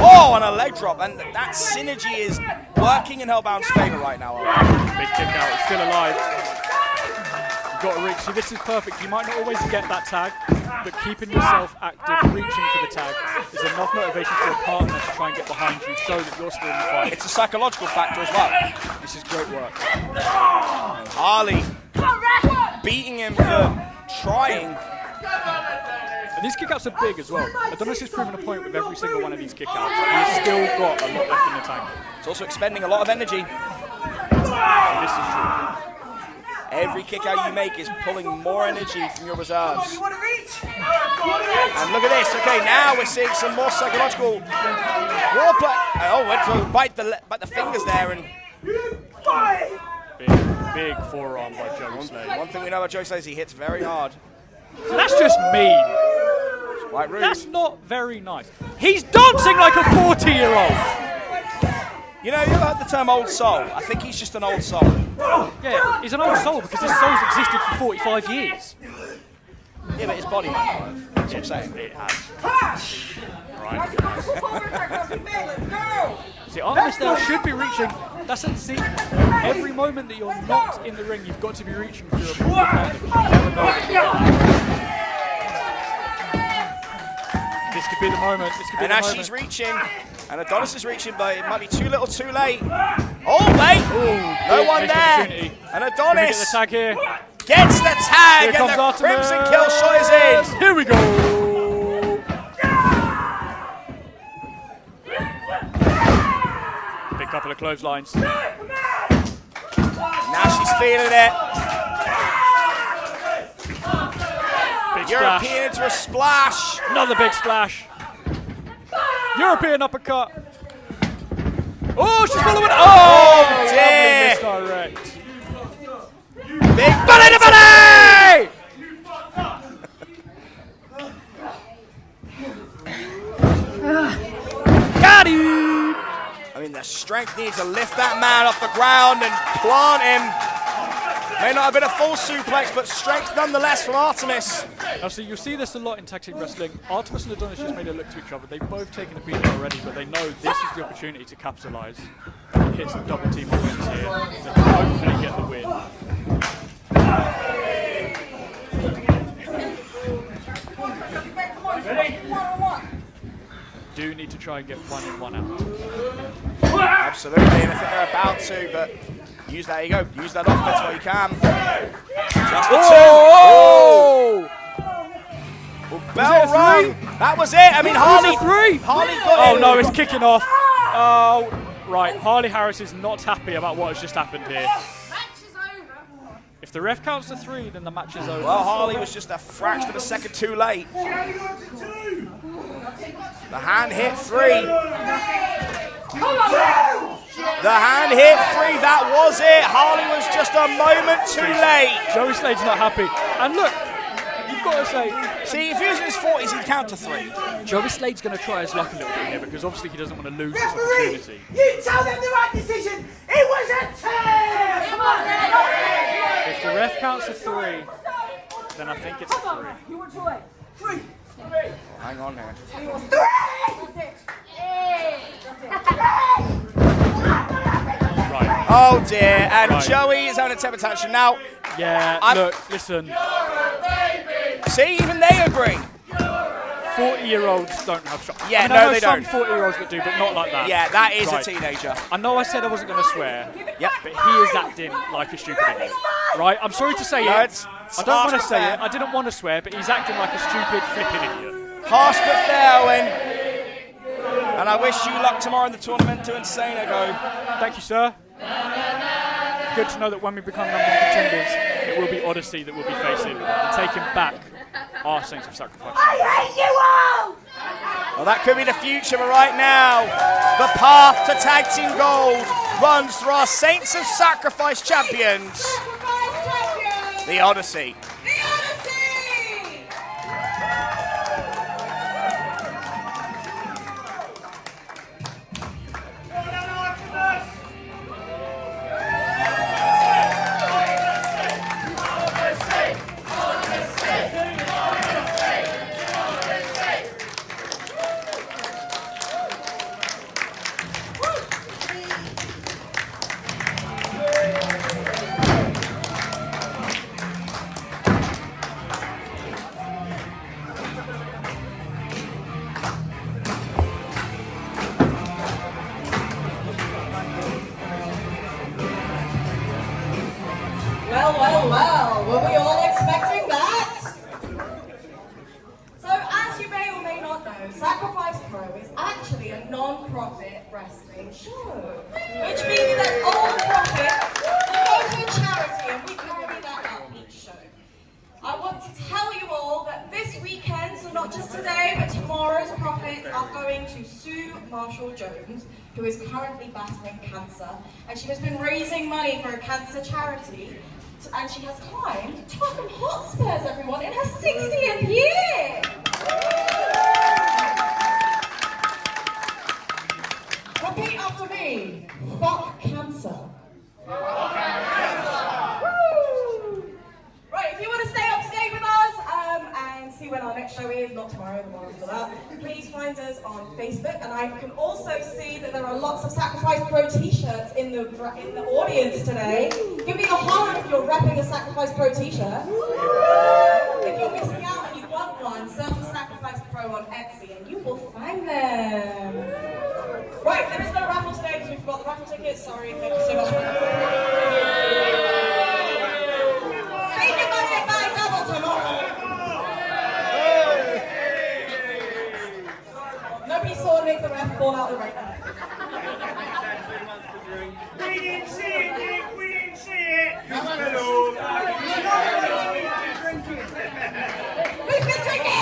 Oh, and a leg drop. And that synergy is working in Hellbound's favour right now. Big kick out. It's still alive. You've got to reach. See, this is perfect. You might not always get that tag, but keeping yourself active, reaching for the tag, is enough motivation for a partner to try and get behind you, show that you're still in the fight. It's a psychological factor as well. This is great work. And Harley beating him for trying. And these kickouts are big as well. Adonis has proven a point with every single one of these kickouts. He's still got a lot left in the tank. It's also expending a lot of energy. So this is true. Every kick out you make is pulling more energy from your reserves. And look at this. Okay, now we're seeing some more psychological warplay. Oh, went to bite the fingers there and big forearm by Joey Slade. One thing we know about Joey Slade is he hits very hard. So that's just mean. Quite rude. That's not very nice. He's dancing like a 40-year-old. You know, you ever heard the term old soul? I think he's just an old soul. Yeah, he's an old soul because his soul's existed for 45 years. Yeah, but his body might not have. That's what I'm saying. It has. See, Artemis there should be reaching. That's it. See, every moment that you're not in the ring, you've got to be reaching for your partner because you never know. This could be the moment. This could be and the as moment. she's reaching, and Adonis is reaching, but it might be too little, too late. Oh, wait! No one there. And Adonis get the tag here. Gets the tag, Here and the comes Crimson Kill shot is in. Here we go. Big couple of clotheslines. Now she's feeling it. Big European splash. into a splash. Another big splash. European uppercut. Oh, she's following. Oh, dear. Misdirect. Big Bunny to Bunny! Got him! I mean, the strength needs to lift that man off the ground and plant him. May not have been a full suplex, but strength nonetheless from Artemis. Now, see, you'll see this a lot in tag team wrestling. Artemis and Adonis just made a look to each other. They've both taken a beating already, but they know this is the opportunity to capitalise. Hit some double team offense here to hopefully get the win. Do need to try and get one in, one out. Absolutely, and I think they're about to, but use that, there you go, use that offense while you can. Just the two. Well, bell rung. That was it. I mean, Harley got Oh in. no, it's kicking off. Oh, right. Harley Harris is not happy about what has just happened here. If the ref counts to 3, then the match is over. Well, Harley was just a fraction of a second too late. The hand hit 3. The hand hit 3. That was it. Harley was just a moment too late. Joey Slade's not happy. And look, you've got to say... See, if he was in his 40s, he'd count to 3. Joey Slade's going to try his luck a little bit here because obviously he doesn't want to lose this opportunity. You tell them the right decision. It was a 2. Come on, If the ref counts to 3, then I think it's a 3. You want to wait? 3. Hang on here. 3. Right. Oh dear, and Right. Joey is having a temper tantrum now. Yeah, look, listen. See, even they agree. 40-year-olds don't have shots. Yeah, I mean, no, I know they some don't. 40-year-olds that do, but not like that. Yeah, that is Right. a teenager. I know I said I wasn't going to swear, Yep. but he is acting like a stupid idiot. Right? I'm sorry to say No, it. it's I don't want to harsh but say fair. it. I didn't want to swear, but he's acting like a stupid flipping idiot. Harsh but fair, Owen. And I wish you luck tomorrow in the tournament to Insane Go. Thank you, sir. Good to know that when we become number 1 contenders, it will be Odyssey that we'll be facing and taking back our Saints of Sacrifice. I hate you all. Well, that could be the future, but right now, the path to Tag Team Gold runs through our Saints of Sacrifice champions, the Odyssey. Well, were we all expecting that? So, as you may or may not know, Sacrifice Pro is actually a non-profit wrestling show, which means that all profit goes to charity, and we carry that out each show. I want to tell you all that this weekend, so not just today, but tomorrow's profits are going to Sue Marshall Jones, who is currently battling cancer, and she has been raising money for a cancer charity. And she has climbed Tottenham Hotspurs, everyone, in her 60th year! after me. Fuck cancer. Right, if you want to stay up to date with us and see when our next show is, not tomorrow, the one after that, please find us on Facebook. And I can also see that there are lots of Sacrifice Pro t-shirts in the audience today. Give me a holler if you're repping a Sacrifice Pro t-shirt. If you're missing out and you want one, search for Sacrifice Pro on Etsy and you will find them. Right, there is no raffle today because we forgot the raffle tickets. Sorry, thank you so much. Save your money and buy double tomorrow. Nobody saw Nick the ref fall out the ring. We didn't see it, Nick. We didn't see it. Hello. Who's been drinking?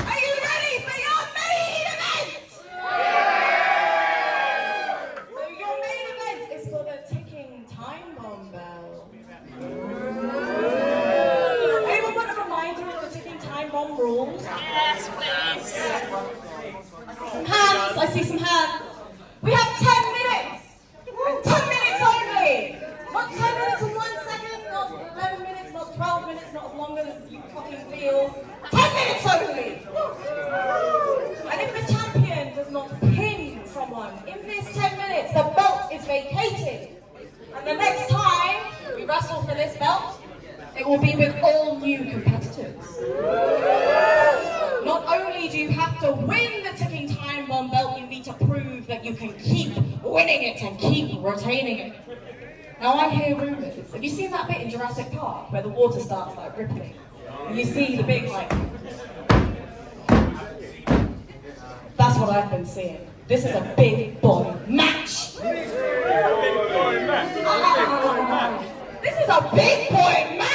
Are you ready for your main event? So your main event is for the ticking time bomb bell. Anyone want a reminder of the ticking time bomb rules? Yes, please. Hands, I see some hands. We have 10 minutes! 10 minutes only! Not 10 minutes and 1 second, not 11 minutes, not 12 minutes, not as long as you fucking feel. 10 minutes only! And if the champion does not pin someone in this 10 minutes, the belt is vacated. And the next time we wrestle for this belt, it will be with all new competitors. Not only do you have to win the ticking time bomb belt, you need to prove that you can keep winning it and keep retaining it. Now I hear rumors. Have you seen that bit in Jurassic Park where the water starts like rippling? And you see the big like... That's what I've been seeing. This is a big boy match. This is a big boy match.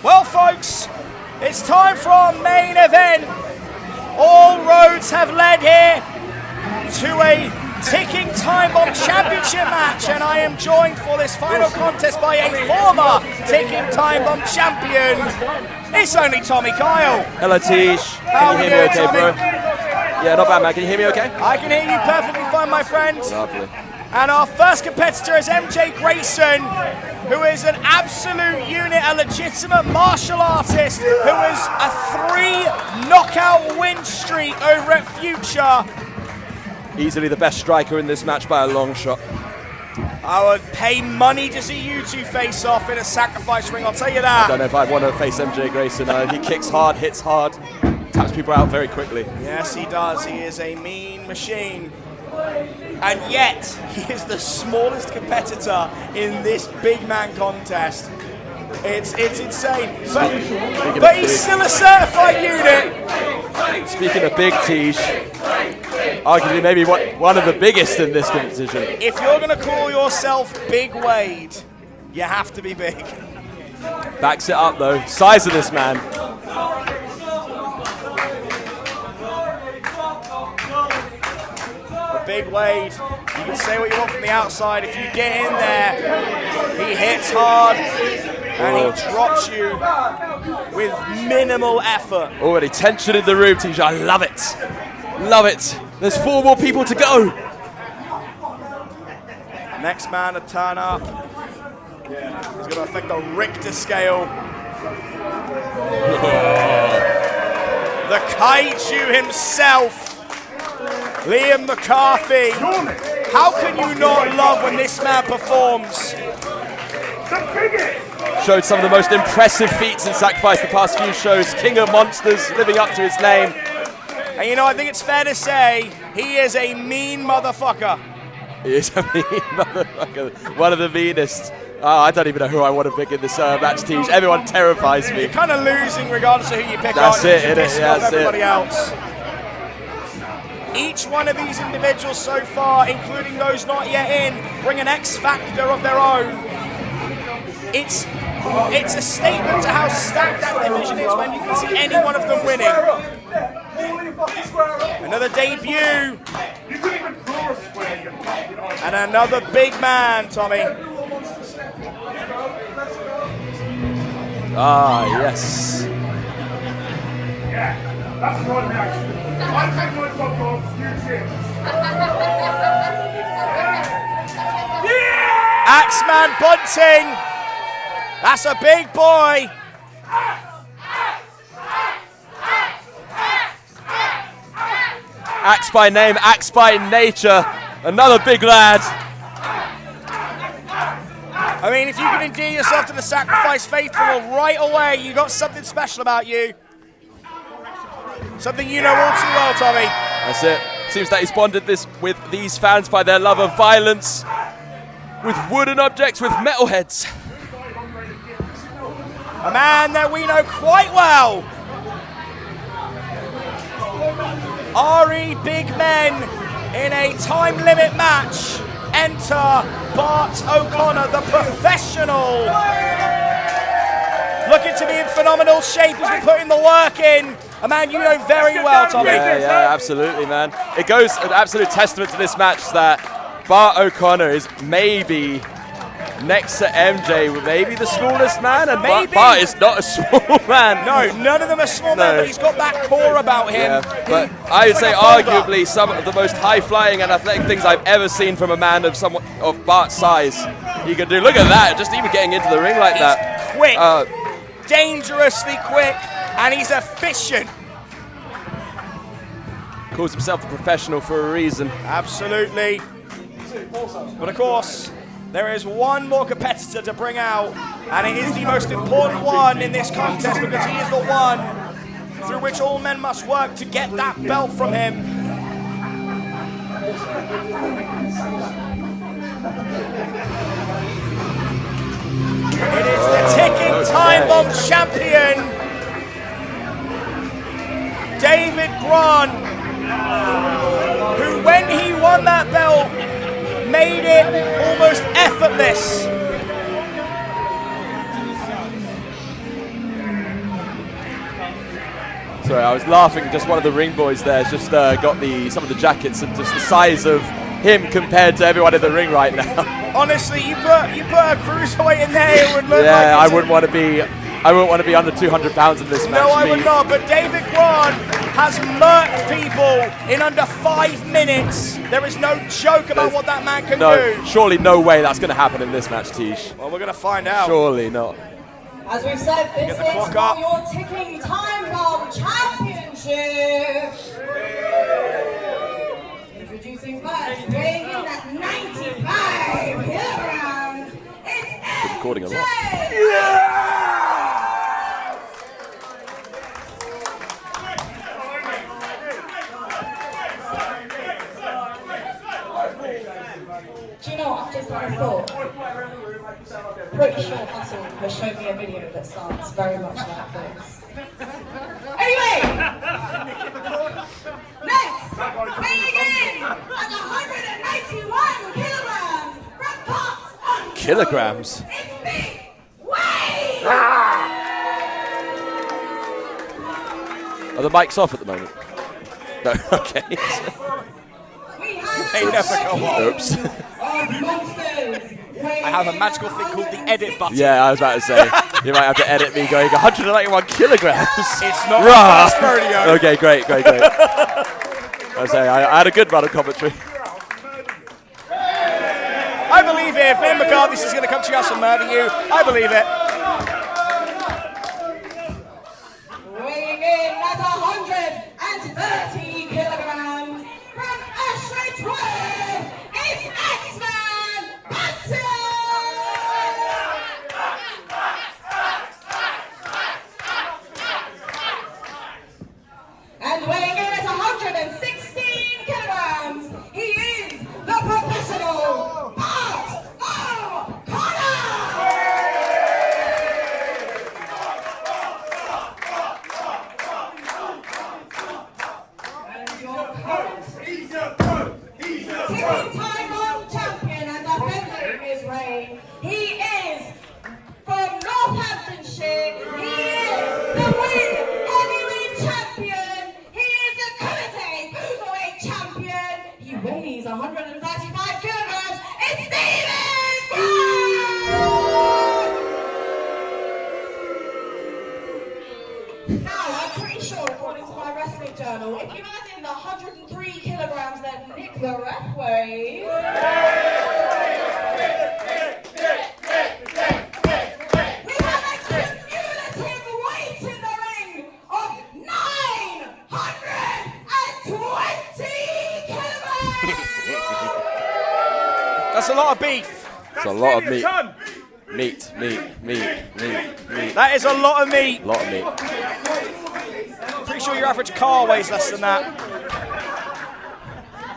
Well, folks, it's time for our main event. All roads have led here to a ticking time bomb championship match, and I am joined for this final contest by a former ticking time bomb champion. It's only Tommy Kyle. Hello, Tish. How Can you are hear me you, okay, Tommy? bro? Yeah, not bad, man. Can you hear me okay? I can hear you perfectly fine, my friend. Lovely. And our first competitor is MJ Grayson, who is an absolute unit, a legitimate martial artist, who has a 3 knockout win streak over at Future. Easily the best striker in this match by a long shot. I would pay money to see you two face off in a sacrifice ring, I'll tell you I that. don't know if I'd want to face MJ Grayson. He kicks hard, hits hard, taps people out very quickly. Yes, he does. He is a mean machine. And yet, he is the smallest competitor in this big man contest. It's insane. But he's still a certified unit. Speaking of big, Tish, arguably maybe one of the biggest in this competition. If you're going to call yourself Big Wade, you have to be big. Backs it up though. Size of this man. Big Wade, you can say what you want from the outside. If you get in there, he hits hard and he drops you with minimal effort. Already tension in the room, Tish. I love it. Love it. There's 4 more people to go. Next man to turn up. He's going to affect the Richter scale. The kaiju himself. Liam McCarthy. How can you not love when this man performs? Showed some of the most impressive feats in Sacrifice the past few shows. King of Monsters, living up to his name. And you know, I think it's fair to say he is a mean motherfucker. He is a mean motherfucker. One of the meanest. Oh, I don't even know who I want to pick in this match, Tish. Everyone terrifies me. You're kind of losing regardless of who you pick. That's it, you're innit? Yeah, that's everybody it. else. Each one of these individuals so far, including those not yet in, bring an X factor of their own. it's a statement to how stacked that division is when you can see any one of them winning. Another debut. And another big man, Tommy. Ah, yes. Yeah, that's my reaction. I take my top off, you tip. Axeman Bunting. That's a big boy. Axe by name, axe by nature. Another big lad. I mean, if you can endear yourself to the Sacrifice faithful right away, you got something special about you. Something you know all too well, Tommy. That's it. Seems that he's bonded this with these fans by their love of violence, with wooden objects, with metalheads. A man that we know quite well. RE big men in a time limit match. Enter Bart O'Connor, the professional. Looking to be in phenomenal shape. He's been putting the work in. A man you know very well, Tommy. Yeah, absolutely, man. It goes an absolute testament to this match that Bart O'Connor is maybe next to MJ, maybe the smallest man, and Bart is not a small man. No, none of them are small men, but he's got that core about him. Yeah, but I would say arguably some of the most high-flying and athletic things I've ever seen from a man of Bart's size. He can do. Look at that, just even getting into the ring like that. Quick, dangerously quick, and he's efficient. Calls himself a professional for a reason. Absolutely. But of course, there is one more competitor to bring out, and it is the most important one in this contest because he is the one through which all men must work to get that belt from him. It is the ticking time bomb champion, David Grant, who when he won that belt, made it almost effortless. Sorry, I was laughing. Just one of the ring boys there has just got some of the jackets and just the size of him compared to everyone in the ring right now. Honestly, you put a cruiserweight in there, it would look like I wouldn't want to be under 200 pounds in this match. No, I would not. But David Grant has murked people in under 5 minutes. There is no joke about what that man can do. Surely no way that's going to happen in this match, Tish. Well, we're going to find out. Surely not. As we've said, this is for your ticking time bomb championship. Introducing first, weighing in at 95 kilograms, it's Recording a lot. Do you know what? I've just had a thought. Pretty sure Hustle has shown me a video that sounds very much like this. Anyway! Next! Weighing in at 191 kilograms from Pops on Kilograms? It's Big Wade! Are the mics off at the moment? No, okay. They never go off. Oops. I have a magical thing called the edit button. Yeah, I was about to say, you might have to edit me going 191 kilograms. It's not the first rodeo. Okay, great. I had a good run of commentary. I believe it. If McCarthy is going to come to your house and murder you, I believe it. Weighing in at 130 kilograms from Ashley Tripp, it's X-Man Bunting! And weighing in at 116 kilograms, he is the professional Bart O'Connor! Championship. He is the Wing Heavyweight Champion. He is the Kumite Cruiserweight Champion. He weighs 135 kilograms. It's Steven Brown! Now, I'm pretty sure, according to my wrestling journal, if you add in the 103 kilograms that Nick the ref weighs... we have a cumulative weight in the ring of 920 kilograms! That's a lot of beef. It's a lot of meat. Meat. That is a lot of meat. Lot of meat. Pretty sure your average car weighs less than that.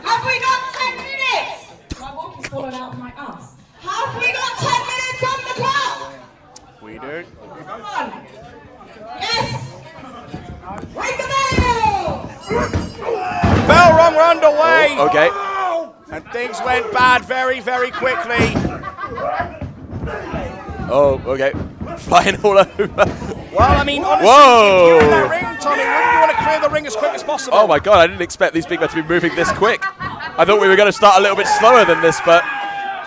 Have we got 10 minutes? My walk is falling out of my ass. Have we got 10 minutes on the clock? We do. Come on. Yes. Ring the bell. Bell rung, we're underway. Oh, okay. And things went bad very, very quickly. Oh, okay. Flying all over. Well, I mean, honestly, Whoa. if you're in that ring, Tommy, wouldn't you want to clear the ring as quick as possible? Oh my god, I didn't expect these big men to be moving this quick. I thought we were going to start a little bit slower than this, but...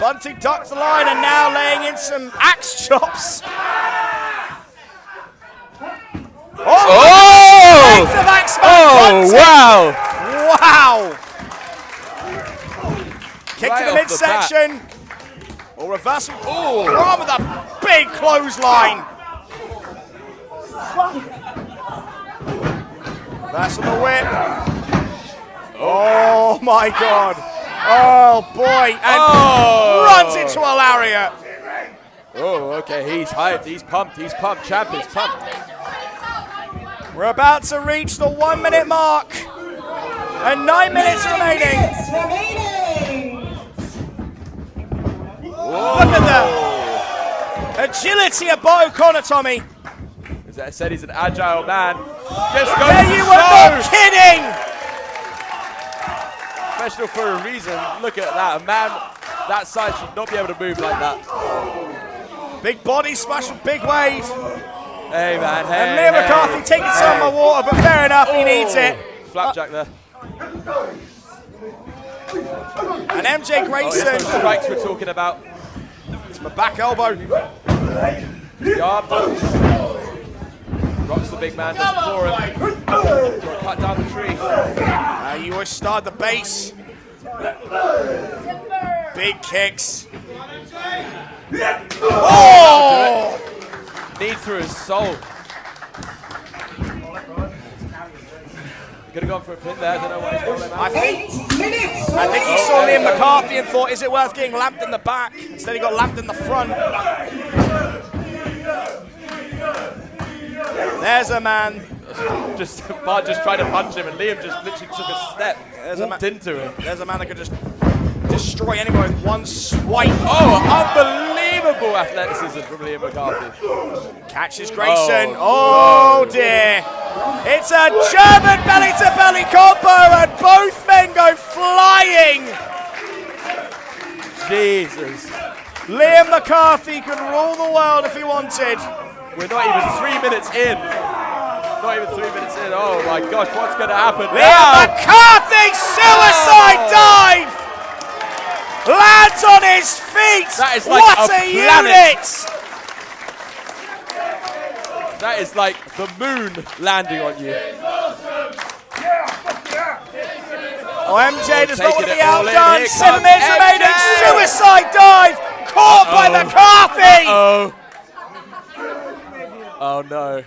Bunting ducks the line and now laying in some axe chops. Oh! Of axe Oh, wow! Wow! Kick Right to the off the midsection. Or reversal. Oh, arm with a big clothesline. That's on the whip. Oh my god. Oh boy. And runs into a lariat. Oh, okay, he's hyped, he's pumped, Champ is pumped. We're about to reach the 1 minute mark. And 9 minutes remaining. Look at that. Agility of Beau O'Connor, Tommy. As I said, he's an agile man. Just goes There you were not kidding. Professional for a reason. Look at that. A man that size should not be able to move like that. Big body smash with big weight. Hey, man. Hey, And Liam McCarthy taking some of my water, but fair enough, he needs it. Flapjack there. And MJ Grayson. Oh, yes, those strikes we're talking about. It's my back elbow. Yard. Rocks the big man, doesn't floor him. Cut down the tree. You always start the base. Big kicks. Oh! Knee through his soul. Could have gone for a pin there. I don't know why he's going like that. I think he saw Liam McCarthy and thought, is it worth getting lamped in the back? Instead he got lamped in the front. There's a man. Bart just tried to punch him and Liam just literally took a step. Walked into him. There's a man that could just destroy anyone with one swipe. Oh, unbelievable athleticism from Liam McCarthy. Catches Grayson. Oh dear. It's a German belly-to-belly combo and both men go flying. Jesus. Liam McCarthy could rule the world if he wanted. We're not even 3 minutes in. Not even 3 minutes in. Oh my gosh, what's going to happen Liam now? McCarthy suicide dive! Lands on his feet! That is like what a unit! That is like the moon landing on you. Oh, MJ does not want to be Taking it all in. outdone. Here 7 comes minutes MJ. remaining. Suicide dive! Caught by McCarthy! Oh no.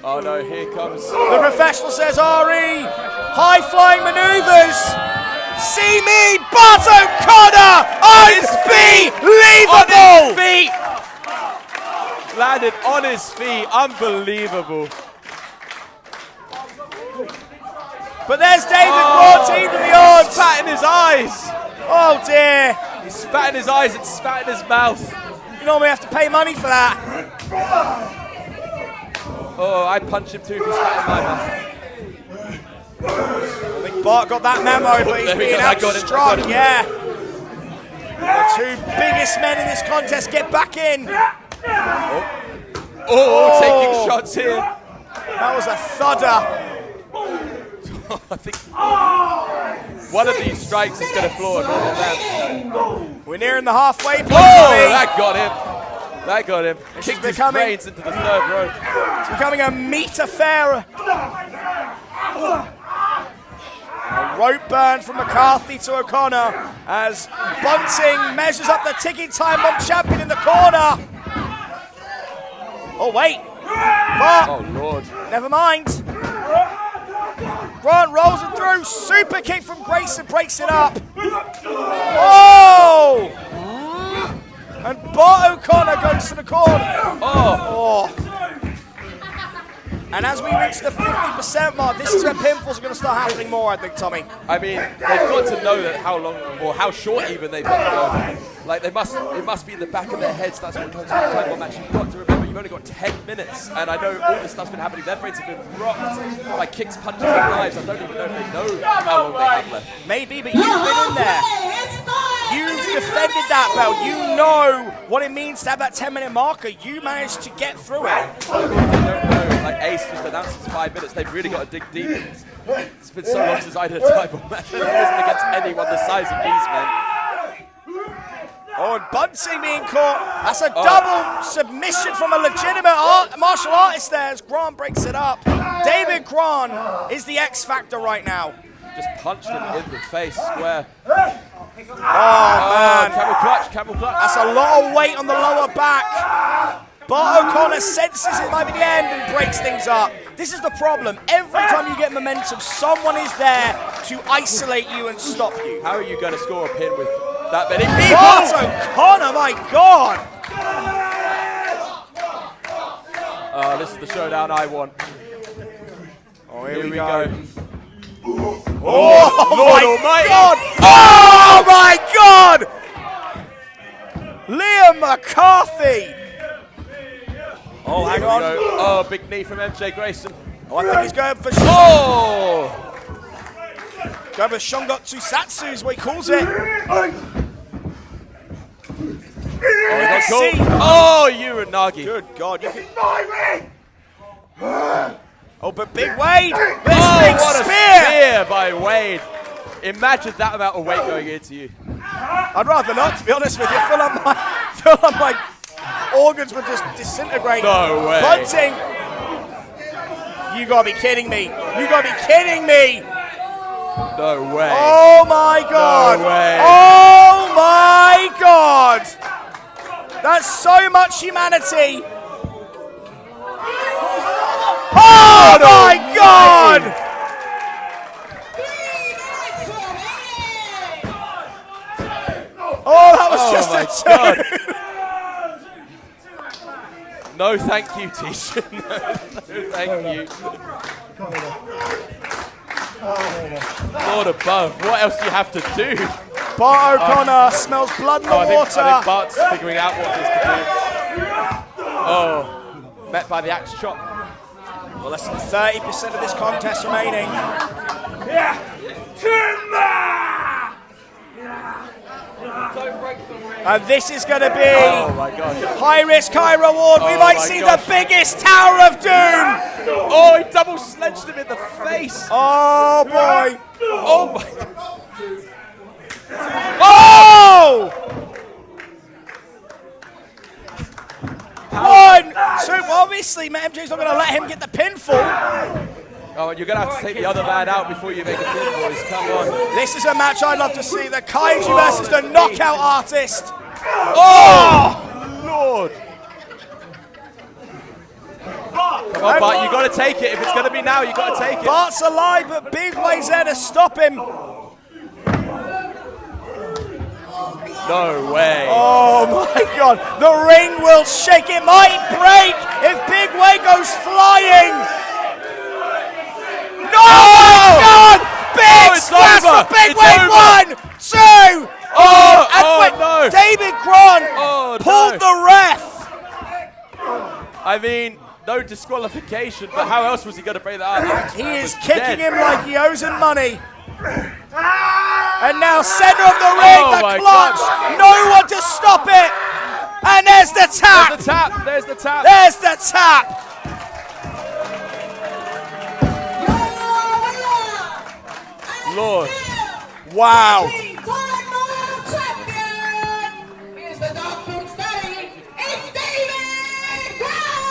Oh no, here comes. The professional says, RE, high-flying maneuvers. See me, Bart O'Connor, unbelievable! On his feet! Landed on his feet, unbelievable. But there's David Moore to even the odds. Spat in his eyes. Oh dear. He spat in his eyes and spat in his mouth. You normally have to pay money for that. Oh, I'd punch him too if he spat in my mouth. I think Bart got that memo, but he's being outstrung. Yeah. The two biggest men in this contest get back in. Oh, taking shots here. That was a thudder. I think one of these strikes is going to floor them. We're nearing the halfway point. Oh, that got him. That got him. Kicked his brains into the third row. It's becoming a meat affair. A rope burn from McCarthy to O'Connor as Bunting measures up the ticking time bomb champion in the corner. Oh, wait. But, oh, Lord. Never mind. Grant rolls it through. Super kick from Grayson breaks it up. Oh! And Beau O'Connor goes to the corner. Oh. And as we reach the 50% mark, this is where pinfalls are going to start happening more, I think, Tommy. I mean, they've got to know that how long or how short even they've got to go. Like, it must be in the back of their heads. That's what comes with the time bomb match. You've got to remember, you've only got 10 minutes. And I know all this stuff's been happening. Their brains have been rocked by kicks, punches, and knives. I don't even know if they know how long they have left. Maybe, but you've been in there. You've defended that belt. You know what it means to have that 10-minute marker. You managed to get through it. I don't know. Like Ace just announced it's 5 minutes. They've really got to dig deep. It's been so long since I did a time bomb match. It wasn't against anyone the size of these men. Oh, and Bunting being caught. That's a double submission from a legitimate martial artist there as Grant breaks it up. David Grant is the X factor right now. Just punched him in the face, square. Oh, man. Camel clutch. That's a lot of weight on the lower back. But O'Connor senses it might be the end and breaks things up. This is the problem. Every time you get momentum, someone is there to isolate you and stop you. How are you going to score a pin with that many people? But O'Connor, my God. This is the showdown I want. Oh, here we go. Oh, Lord my God! Oh my God! Liam McCarthy! Oh, hang on. Oh, big knee from MJ Grayson. Oh, I think he's going for going for Shongotsu Satsu is what he calls it. Oh, Uranagi. Good God. You can... Oh, but Big Wade! This big what spear! A spear by Wade. Imagine that amount of weight going into you. I'd rather not, to be honest with you. I feel like my organs would just disintegrate. No way. Bunting! You gotta be kidding me. You gotta be kidding me! No way. Oh my God! No way. Oh my God! That's so much humanity! Oh my God! Oh, that was just a God. two. No, thank you, Tisha. No, thank you. Lord above, what else do you have to do? Bart O'Connor smells blood in the water. I think Bart's figuring out what this to do. Oh, met by the axe chop. Well, less than 30% of this contest remaining. And this is going to be high risk, high reward. We might see the biggest Tower of Doom. Oh, he double sledged him in the face. Oh, boy. Oh, my God. Oh! One! So obviously, MJ's not going to let him get the pinfall. Oh, and you're going to have to take the other man out before you make a pin, boys. Come on. This is a match I'd love to see. The Kaiju versus the Knockout Artist. Oh! Lord. Come on, Bart, you got to take it. If it's going to be now, you got to take it. Bart's alive, but Big Way's there to stop him. No way. Oh my God. The ring will shake. It might break if Big Way goes flying. No! Oh my God! Big splash for Big Way. 1, 2. No. David Grant pulled the ref. I mean, no disqualification, but how else was he going to break that out? He is kicking him like he owes him money. And now center of the ring, the clutch. No one to stop it. And there's the tap. There's the tap. There's the tap. There's the tap. Lord. Wow.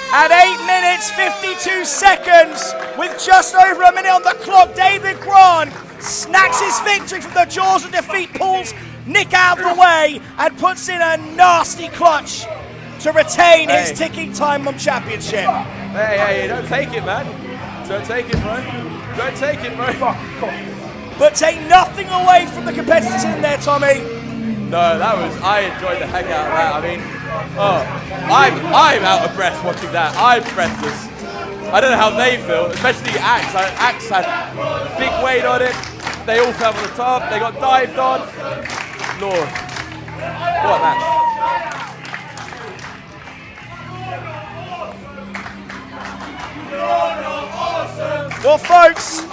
At 8 minutes 52 seconds, with just over a minute on the clock, David Grant snacks his victory from the jaws of defeat, pulls Nick out of the way, and puts in a nasty clutch to retain his ticking Time Bomb Championship. Hey, don't take it, man. Don't take it, bro. Don't take it, bro. But take nothing away from the competitors in there, Tommy. No, I enjoyed the heck out of that. I mean, I'm out of breath watching that. I'm breathless. I don't know how they feel, especially Axe. Axe had big weight on it. They all fell on the top. They got dived on. Lord, what a match. Well, folks,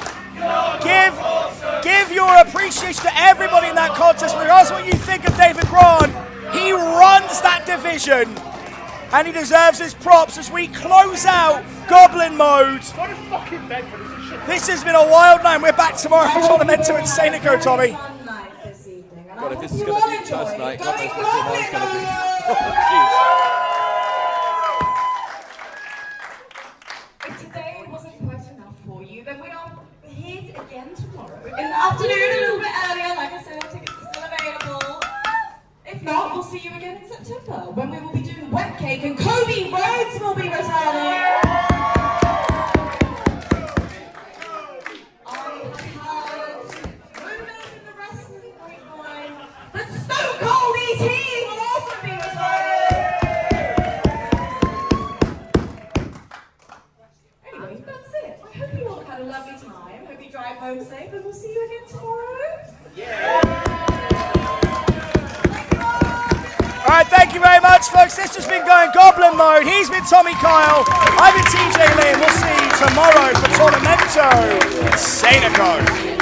give your appreciation to everybody in that contest, regardless of what you think of David Grant. He runs that division, and he deserves his props as we close out Goblin mode. This has been a wild night. We're back tomorrow for Tornamento and Seneco, Tommy. God, if this is going to be the first night, God knows what tomorrow's going to be. Oh, jeez. If today wasn't quite enough for you, then we are here again tomorrow. In the afternoon, a little bit earlier. Like I said, tickets are still available. If not, we'll see you again in September, when we will be doing Wet Cake and Cody Rhodes will be returning. But Stone Cold ET will also be returning. Anyway, that's it. I hope you all had a lovely time. Hope you drive home safe, and we'll see you again tomorrow. All right, thank you very much, folks. This has been Going Goblin mode. He's been Tommy Kyle. I've been TJ Lee, and we'll see you tomorrow for Tornamento Seneco.